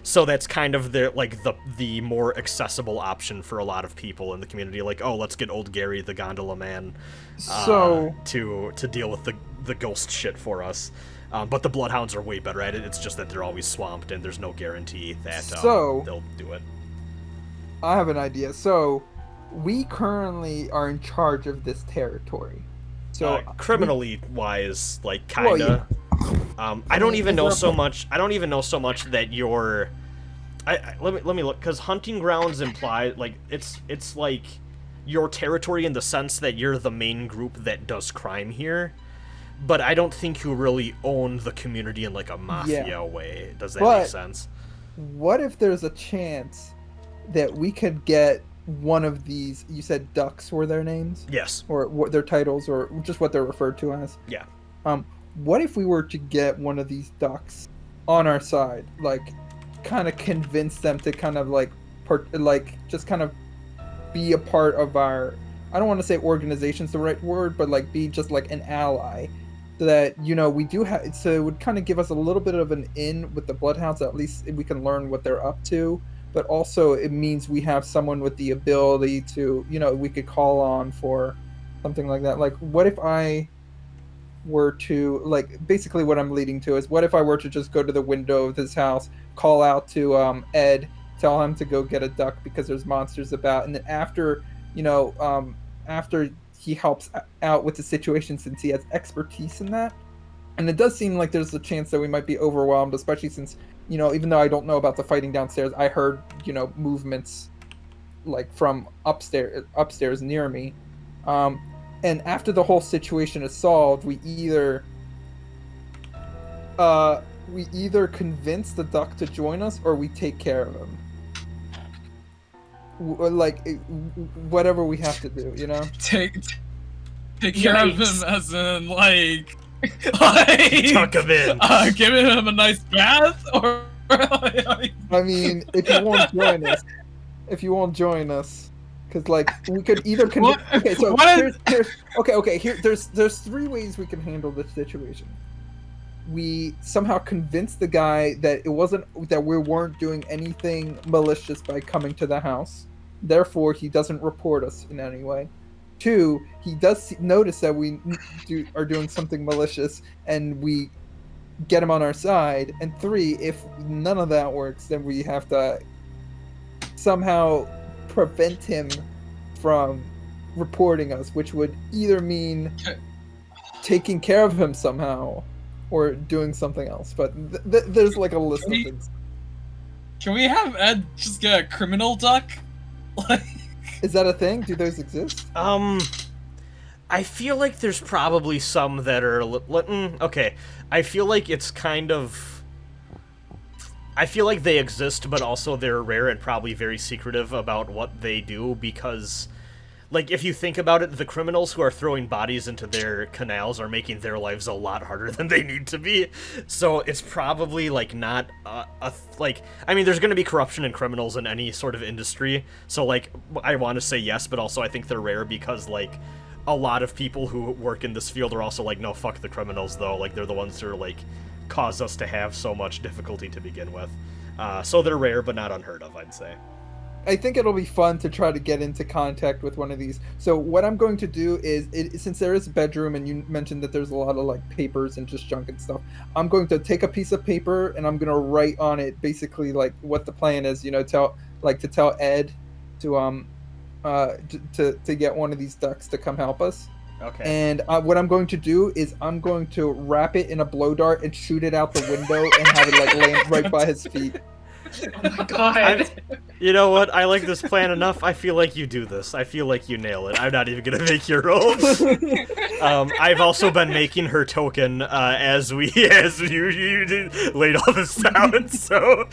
So that's kind of the more accessible option for a lot of people in the community. Like, oh, let's get old Gary, the gondola man, to deal with the ghost shit for us. But the bloodhounds are way better at it. It's just that they're always swamped and there's no guarantee that they'll do it. I have an idea. So we currently are in charge of this territory. So criminally wise, like kinda. Well, yeah. I don't even know so much that you're. Let me look, because hunting grounds imply like it's like your territory in the sense that you're the main group that does crime here, but I don't think you really own the community in like a mafia way. Does that make sense? What if there's a chance that we could get one of these? You said Ducks were their names? Yes. Or what their titles, or just what they're referred to as? Yeah. What if we were to get one of these Ducks on our side, like kind of convince them to kind of just kind of be a part of our, I don't want to say organization's the right word, but like be just like an ally, so that, you know, we do have, so it would kind of give us a little bit of an in with the bloodhounds. At least we can learn what they're up to, but also it means we have someone with the ability to, you know, we could call on for something like that. Like, what if I were to, like, basically what I'm leading to is, what if I were to just go to the window of this house, call out to Ed, tell him to go get a duck because there's monsters about, and then after, you know, after he helps out with the situation, since he has expertise in that, and it does seem like there's a chance that we might be overwhelmed, especially since, you know, even though I don't know about the fighting downstairs, I heard, you know, movements like from upstairs near me. And after the whole situation is solved, we either convince the duck to join us, or we take care of him. Whatever we have to do, you know. Take care of him, as in like tuck him in, giving him a nice bath, or I mean, if you won't join us, because like we could either okay, so there's three ways we can handle this situation. We somehow convince the guy that we weren't doing anything malicious by coming to the house, therefore he doesn't report us in any way. 2, he does notice that we are doing something malicious, and we get him on our side. And 3, if none of that works, then we have to somehow prevent him from reporting us, which would either mean taking care of him somehow or doing something else. But there's like a list of things. Can we have Ed just get a criminal duck? Is that a thing? Do those exist? I feel like there's probably some that are okay. I feel like it's kind of, I feel like they exist, but also they're rare and probably very secretive about what they do, because, like, if you think about it, the criminals who are throwing bodies into their canals are making their lives a lot harder than they need to be. So it's probably, like, not I mean, there's going to be corruption and criminals in any sort of industry. So, like, I want to say yes, but also I think they're rare because, like, a lot of people who work in this field are also like, no, fuck the criminals, though. Like, they're the ones who are, like, cause us to have so much difficulty to begin with. So they're rare, but not unheard of, I'd say. I think it'll be fun to try to get into contact with one of these. So what I'm going to do is, since there is a bedroom and you mentioned that there's a lot of like papers and just junk and stuff, I'm going to take a piece of paper and I'm going to write on it basically like what the plan is, tell Ed to get one of these ducks to come help us. Okay. And what I'm going to do is I'm going to wrap it in a blow dart and shoot it out the window and have it like land right by his feet. Oh my god. You know what? I like this plan enough. I feel like you do this. I feel like you nail it. I'm not even gonna make your roll. I've also been making her token as you laid all this down. So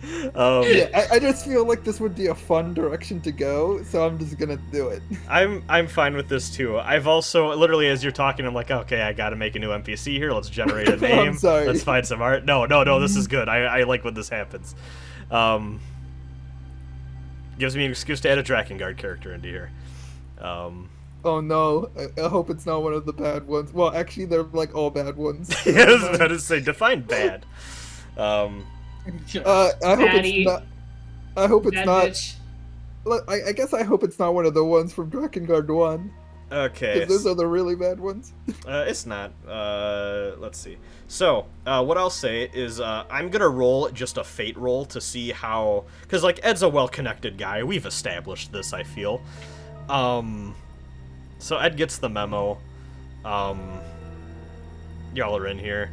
yeah, I just feel like this would be a fun direction to go, so I'm just gonna do it. I'm fine with this too. I've also literally, as you're talking, I'm like, okay, I gotta make a new NPC here. Let's generate a name. I'm sorry. Let's find some art. No, this is good. I like when this happens. Gives me an excuse to add a Drakengard character into here. Oh no, I hope it's not one of the bad ones. Well, actually, they're like all bad ones. Yes, that is say define bad. I hope it's not. I hope it's Bad not. bitch. I guess I hope it's not one of the ones from Drakengard 1. Okay. Because those are the really bad ones. It's not. Let's see. So, what I'll say is I'm going to roll just a fate roll to see how... Because, like, Ed's a well-connected guy. We've established this, I feel. So Ed gets the memo. Y'all are in here.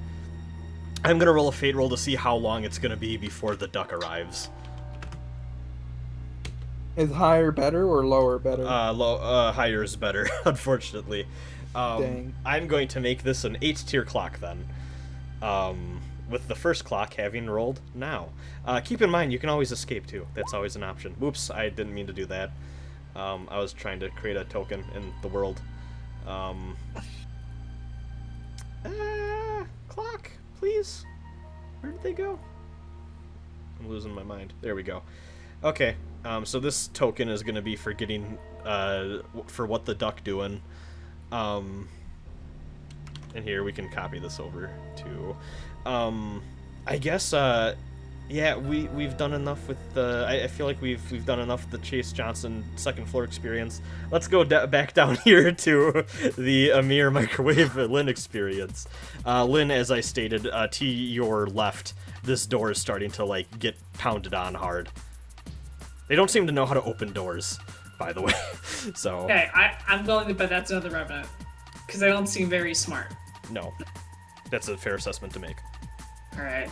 I'm going to roll a fate roll to see how long it's going to be before the duck arrives. Is higher better or lower better? Higher is better, unfortunately. Dang. I'm going to make this an 8-tier clock then. With the first clock having rolled now. Keep in mind, you can always escape too. That's always an option. Whoops, I didn't mean to do that. I was trying to create a token in the world. Clock, please. Where did they go? I'm losing my mind. There we go. Okay, so this token is going to be for getting, for what the duck doing. And here we can copy this over to, I guess, yeah, we've done enough with the, I feel like we've done enough with the Chase Johnson second floor experience. Let's go back down here to the Amir microwave Lynn experience. Lynn, as I stated, to your left, this door is starting to, like, get pounded on hard. They don't seem to know how to open doors, by the way. So. Okay, I'm willing to bet that's another revenant. Because they don't seem very smart. No. That's a fair assessment to make. Alright.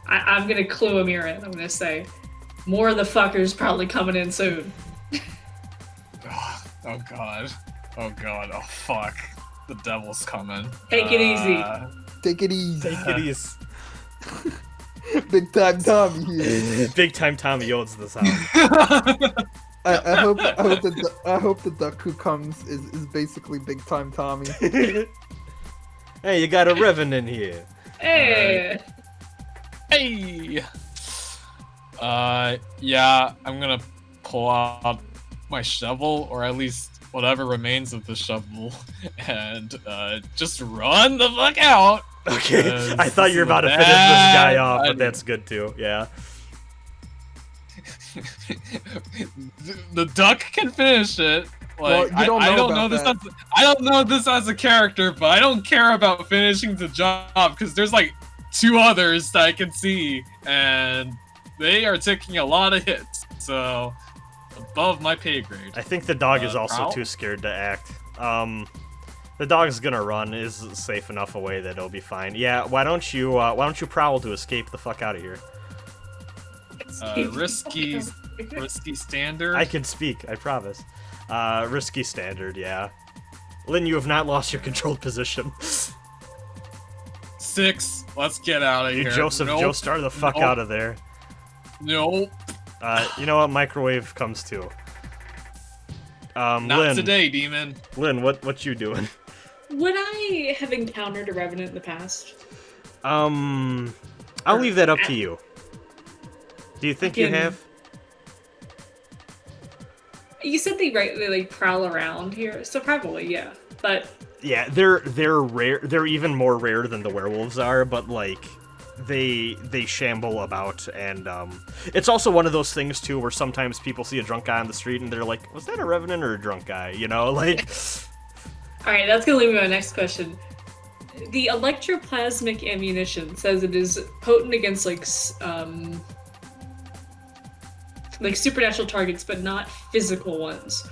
I'm gonna clue Amir in. I'm gonna say, more of the fuckers probably coming in soon. Oh god. Oh god. Oh fuck. The devil's coming. Take it easy. Take it easy. Take it easy. Big time Tommy here. Big time Tommy owns this house. I hope the duck who comes is basically big time Tommy. Hey, you got a revenant here. Hey! Hey! Yeah, I'm gonna pull out my shovel, or at least whatever remains of the shovel, and just run the fuck out! Okay, I thought you were about to finish this guy off, but that's good too, yeah. The duck can finish it. Like, well, I don't know I don't know this as a character, but I don't care about finishing the job, because there's like 2 others that I can see, and they are taking a lot of hits, so above my pay grade. I think the dog is also Prowl? too scared to act. The dog's gonna run, is safe enough away that it'll be fine. Yeah, why don't you prowl to escape the fuck out of here? Risky standard. I can speak, I promise. Risky standard, yeah. Lynn, you have not lost your controlled position. 6. Let's get out of You here. Joseph Nope. Joestar the fuck Nope. out of there. Nope. You know what? Microwave comes too. Not Lynn, today, demon. Lynn, what you doing? Would I have encountered a revenant in the past? I'll leave that up to you. Do you think you Again, have? You said they like prowl around here, so probably, yeah. But Yeah, they're rare. They're even more rare than the werewolves are, but like they shamble about, and it's also one of those things too where sometimes people see a drunk guy on the street and they're like, was that a revenant or a drunk guy? You know, like. All right, that's gonna lead me to my next question. The electroplasmic ammunition says it is potent against like supernatural targets, but not physical ones.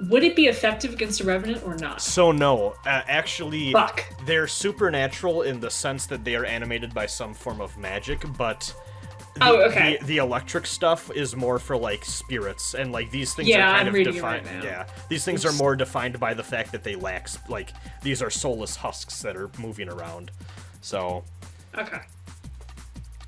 Would it be effective against a revenant or not? So no, actually, Fuck. they're supernatural in the sense that they are animated by some form of magic, but the electric stuff is more for like spirits, and like these things are kind of defined. Right now. Yeah, these things are more defined by the fact that they lack like these are soulless husks that are moving around. So okay.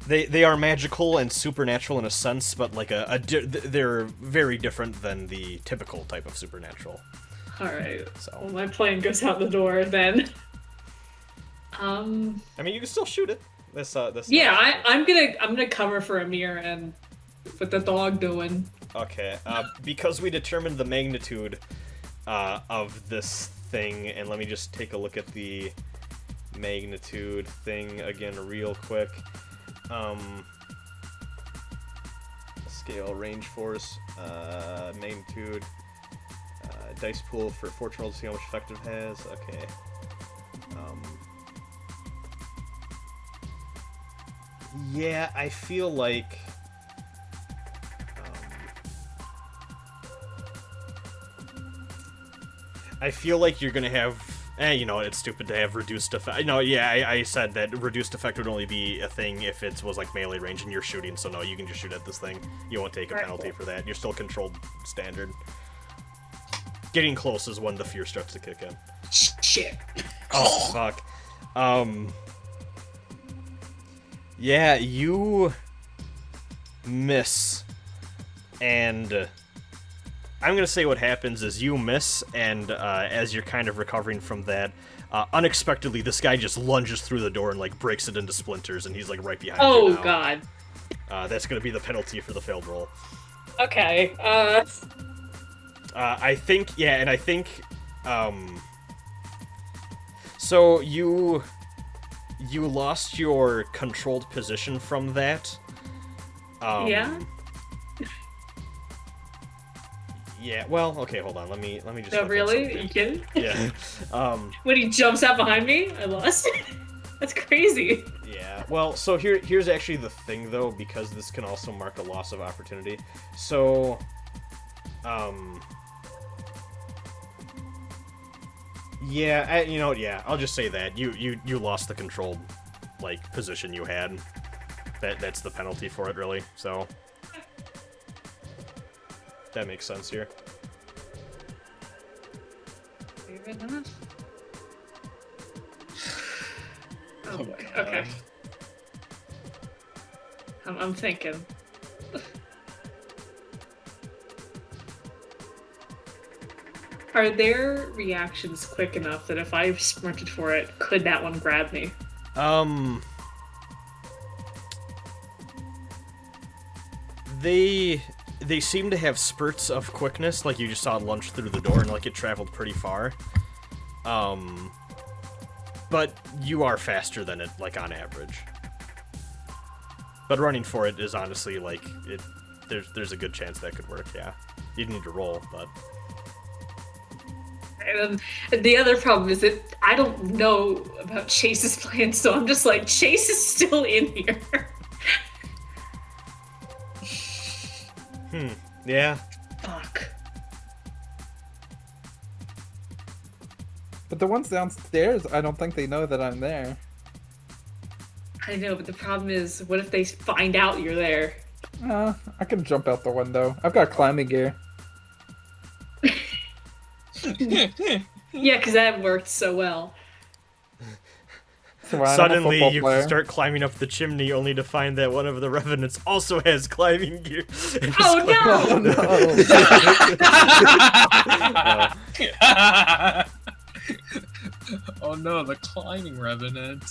They are magical and supernatural in a sense, but like they're very different than the typical type of supernatural. All right. So well, my plan goes out the door then. I mean, you can still shoot it. Yeah, I'm gonna cover for Amir and with the dog doing. Okay. Because we determined the magnitude of this thing, and let me just take a look at the magnitude thing again real quick. Scale, range force, magnitude, dice pool for fortune roll to see how much effect it has. Okay. Yeah, I feel like you're gonna have. You know, it's stupid to have reduced effect. No, yeah, I said that reduced effect would only be a thing if it was like melee range and you're shooting, so no, you can just shoot at this thing. You won't take a penalty for that. You're still controlled standard. Getting close is when the fear starts to kick in. Shit. Oh, fuck. Yeah, you miss, and I'm gonna say what happens is you miss, and as you're kind of recovering from that, unexpectedly this guy just lunges through the door and like breaks it into splinters, and he's like right behind you now. Oh god. That's gonna be the penalty for the failed roll. Okay. I think, yeah, and I think, so you lost your controlled position from that. Yeah. Yeah, well, okay, hold on. Let me just. No, really? Are you kidding? Yeah. When he jumps out behind me, I lost. That's crazy. Yeah. Well, so here's actually the thing though, because this can also mark a loss of opportunity. So, yeah, you know what? Yeah, I'll just say that you lost the controlled like position you had. That's the penalty for it, really. So. That makes sense here. Oh boy. Okay. I'm thinking. Are their reactions quick enough that if I sprinted for it, could that one grab me? They seem to have spurts of quickness, like you just saw it lunge through the door and like it traveled pretty far. But you are faster than it, like on average. But running for it is honestly like there's a good chance that could work, yeah. You'd need to roll, but and the other problem is that I don't know about Chase's plan, so I'm just like, Chase is still in here. Yeah. Fuck. But the ones downstairs, I don't think they know that I'm there. I know, but the problem is, what if they find out you're there? I can jump out the window. I've got climbing gear. Yeah, because that worked so well. So suddenly you start climbing up the chimney only to find that one of the revenants also has climbing gear. Oh no! Oh no, the climbing revenant.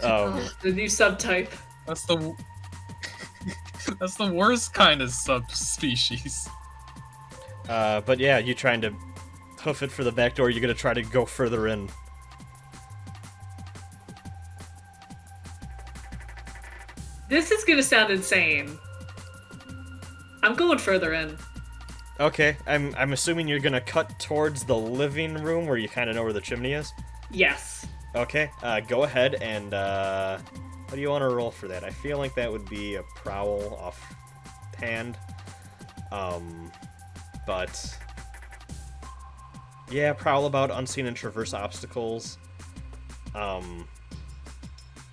The new subtype. That's the worst kind of subspecies. But yeah, you trying to hoof it for the back door. You're gonna try to go further in. This is gonna sound insane. I'm going further in. Okay, I'm assuming you're gonna cut towards the living room where you kind of know where the chimney is. Yes. Okay, go ahead and what do you want to roll for that? I feel like that would be a prowl offhand. But yeah, prowl about, unseen, and traverse obstacles.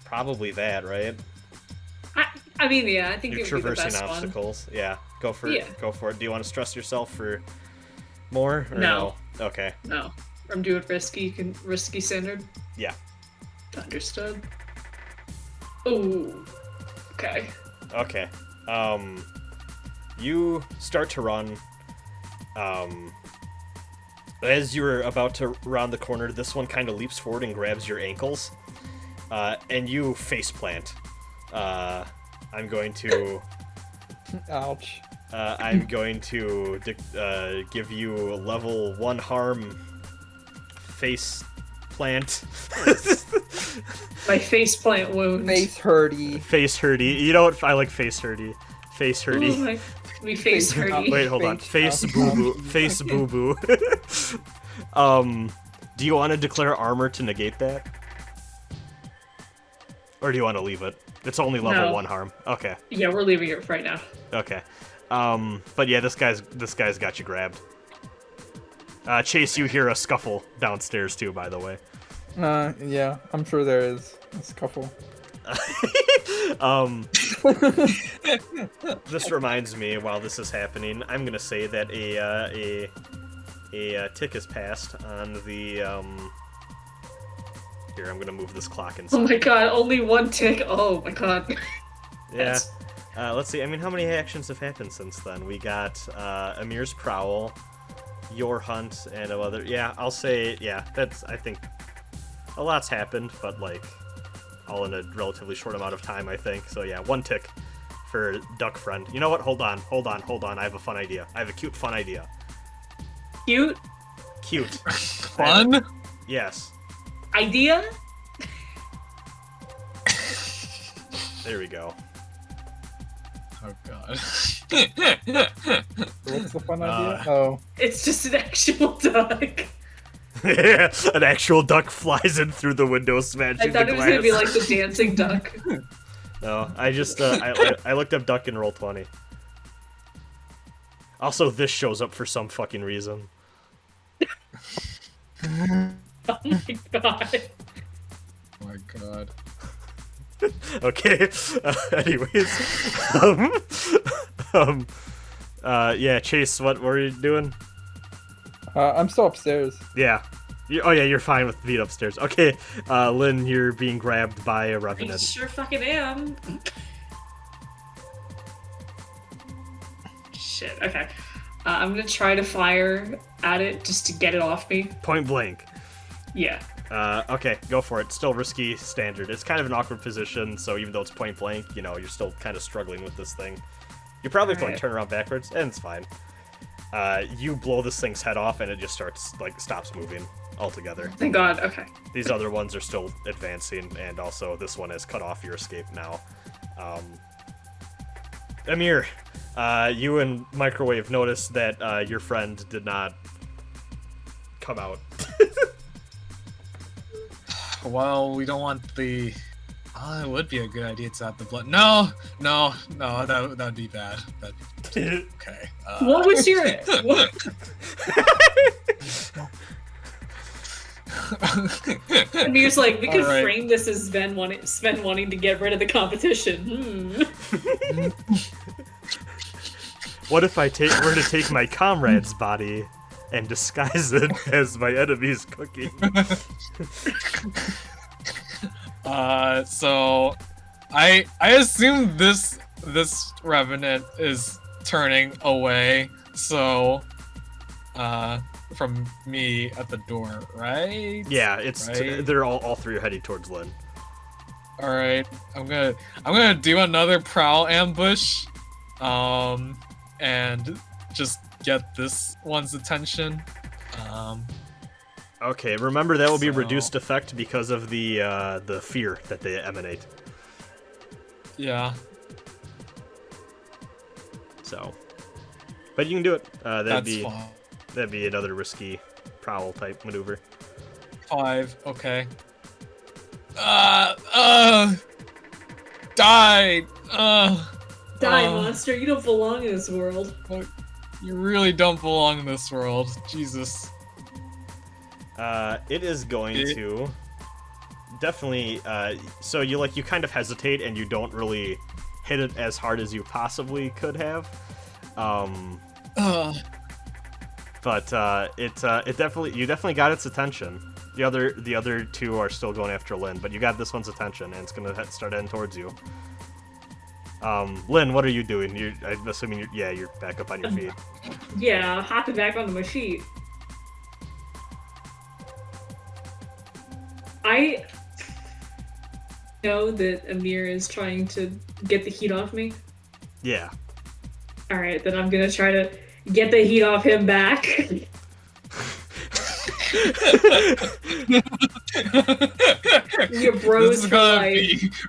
Probably that, right? I mean, yeah, I think You're it would be the traversing best obstacles. Yeah, go for Yeah. it. Go for it. Do you want to stress yourself for more? Or No. Okay. one. No. I'm doing risky standard. Yeah. Understood. Ooh. Okay. Okay. You start to run. As you're about to round the corner, this one kind of leaps forward and grabs your ankles, and you faceplant. I'm going to. Ouch. I'm going to give you level 1 harm face plant. My faceplant wound. Face hurty. Face hurty. You know what? I like face hurty. Face hurty. Ooh, my face hurty. Wait, hold on. Face Face boo boo. Face boo boo. Do you want to declare armor to negate that? Or do you want to leave it? It's only level No. 1 harm. Okay. Yeah, we're leaving it right now. Okay. But yeah, this guy's got you grabbed. Chase, you hear a scuffle downstairs too, by the way. Yeah, I'm sure there is a scuffle. This reminds me, while this is happening, I'm gonna say that a tick is passed on the Here, I'm gonna move this clock Oh inside. my god, only one tick. Oh my god. Yeah. That's- Let's see. I mean, how many actions have happened since then? We got Amir's prowl, your hunt, and a other. Yeah, I'll say. Yeah, that's. I think a lot's happened, but like all in a relatively short amount of time. I think. So yeah, 1 tick for Duck Friend. You know what? Hold on. I have a fun idea. I have a cute, fun idea. Cute Cute. Fun? Yes. idea? There we go. Oh god. What's the fun idea? Oh. It's just an actual duck. An actual duck flies in through the window, smashing I thought the it was glass. gonna be like the dancing duck. No, I just I looked up duck in Roll20. Also, this shows up for some fucking reason. Oh my god. Oh my god. Okay. Anyways, yeah, Chase, what were you doing? I'm still upstairs. Yeah. Oh yeah, you're fine with being upstairs. Okay, Lynn, you're being grabbed by a I revenant. sure fucking am. Shit, okay. I'm gonna try to fire at it just to get it off me. Point blank. Yeah. Okay, go for it. Still risky standard. It's kind of an awkward position, so even though it's point blank, you know, you're still kind of struggling with this thing. You probably have to like Alright. turn around backwards, and it's fine. You blow this thing's head off, and it just stops moving altogether. Thank god, okay. These other ones are still advancing, and also this one has cut off your escape now. Amir, you and Microwave noticed that your friend did not come out. Well, we don't want the. Oh, it would be a good idea to have the blood. No, that would be bad. Okay. What was your... What? Amir's like, we could Alright. frame this as Sven wanting to get rid of the competition. What if I were to take my comrade's body and disguise it as my enemy's cooking? So I assume this revenant is turning away, so from me at the door, right? Yeah, it's Right. they're all three are heading towards Lynn. All right, I'm gonna do another prowl ambush, and just get this one's attention. Okay, remember that will be So- reduced effect because of the fear that they emanate. Yeah. So, but you can do it. That's fine. That'd be another risky prowl type maneuver. 5. Okay. Die. Die, monster! You don't belong in this world. You really don't belong in this world. Jesus. It is going to definitely. So you kind of hesitate and you don't really hit it as hard as you possibly could have. But it definitely you definitely got its attention. The other two are still going after Lynn, but you got this one's attention, and it's gonna start heading towards you. Lynn, what are you doing? I'm assuming you're back up on your feet. Yeah, hopping back on the machine. I know that Amir is trying to get the heat off me. Yeah. Alright, then I'm gonna try to get the heat off him back. Your bros for life.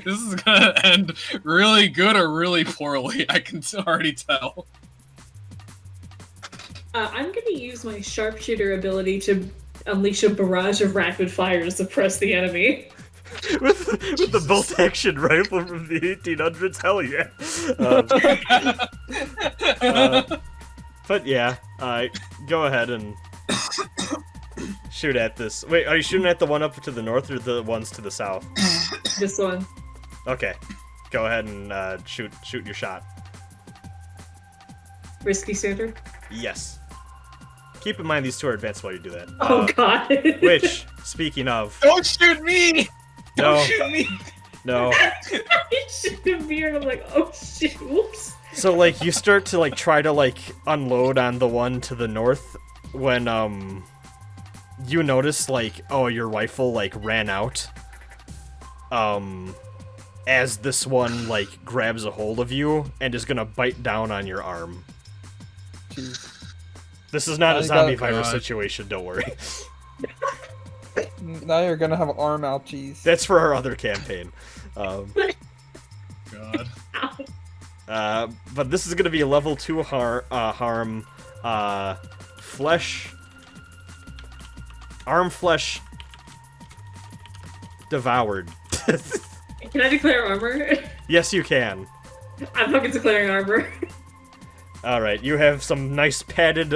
This is gonna end really good or really poorly. I can already tell. I'm gonna use my sharpshooter ability to unleash a barrage of rapid fire to suppress the enemy. with the bolt action rifle from the 1800s, hell yeah. But yeah, go ahead and shoot at this. Wait, are you shooting at the one up to the north or the ones to the south? This one. Okay, go ahead and shoot your shot. Risky standard. Yes. Keep in mind these two are advanced while you do that. Oh god. Which, speaking of, Don't shoot me! no, Don't shoot me! no. I shoot Amir and I'm like, oh shit, whoops. So like you start to try to unload on the one to the north when you notice your rifle ran out as this one grabs a hold of you and is gonna bite down on your arm. Jeez. This is not a zombie virus God. situation, don't worry. Now you're gonna have arm ouchies. That's for our other campaign. God. But this is gonna be a level 2 harm, flesh, arm flesh devoured. Can I declare armor? Yes, you can. I'm fucking declaring armor. Alright, you have some nice padded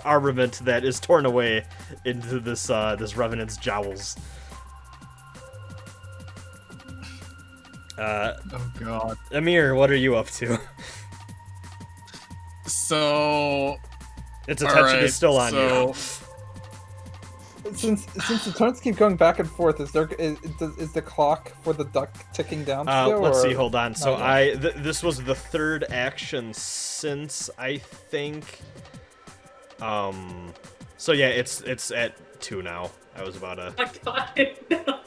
armament that is torn away into this revenant's jowls. Oh god. Amir, what are you up to? So... Its attention Alright, is still on you. Since the turns keep going back and forth, is the clock for the duck ticking down still? Let's or... see, hold on. So Okay. this was the third action since, I think... So yeah, it's at 2 now. I was about to... Oh god. No.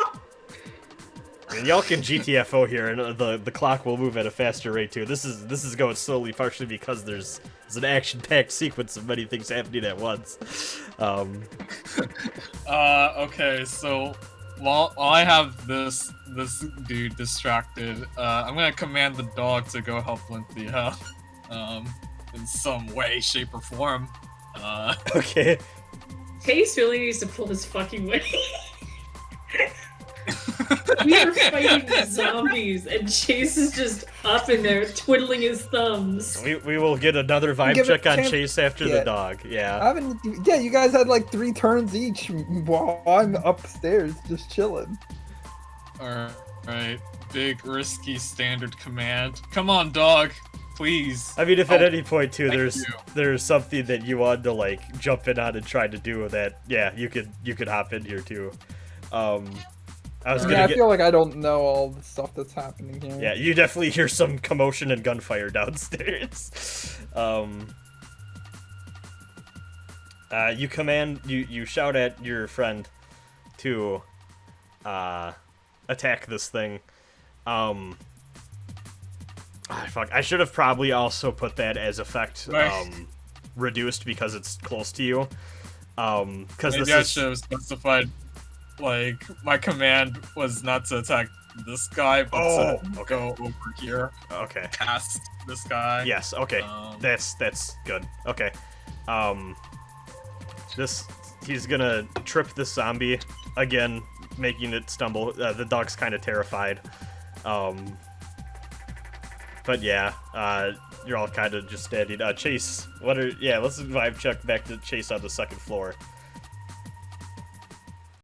I mean, y'all can GTFO here, and the clock will move at a faster rate too. This is going slowly, partially because there's an action-packed sequence of many things happening at once. Okay, so while I have this dude distracted, I'm gonna command the dog to go help Lynthia, in some way, shape, or form. Okay. Chase really needs to pull his fucking weight. We are fighting zombies, and Chase is just up in there twiddling his thumbs. We will get another vibe Give it check on chance- Chase after the yeah. dog. Yeah. I haven't. Yeah, you guys had 3 turns each while I'm upstairs just chilling. Alright, big, risky, standard command. Come on, dog, please. I mean, if at Oh, any point too thank there's you. there's something that you want to jump in on and try to do that, yeah, you could hop in here too. I was I gonna I get. feel like I don't know all the stuff that's happening here. Yeah, you definitely hear some commotion and gunfire downstairs. You command, you shout at your friend to attack this thing. Fuck, I should have probably also put that as effect. Right. reduced because it's close to you. Because Maybe this I is should have specified, like, my command was not to attack this guy, but to go over here, okay. past this guy. Yes. Okay. That's good. Okay. He's gonna trip this zombie again, making it stumble. The dog's kind of terrified. But yeah, you're all kind of just standing. Chase, let's vibe check back to Chase on the second floor.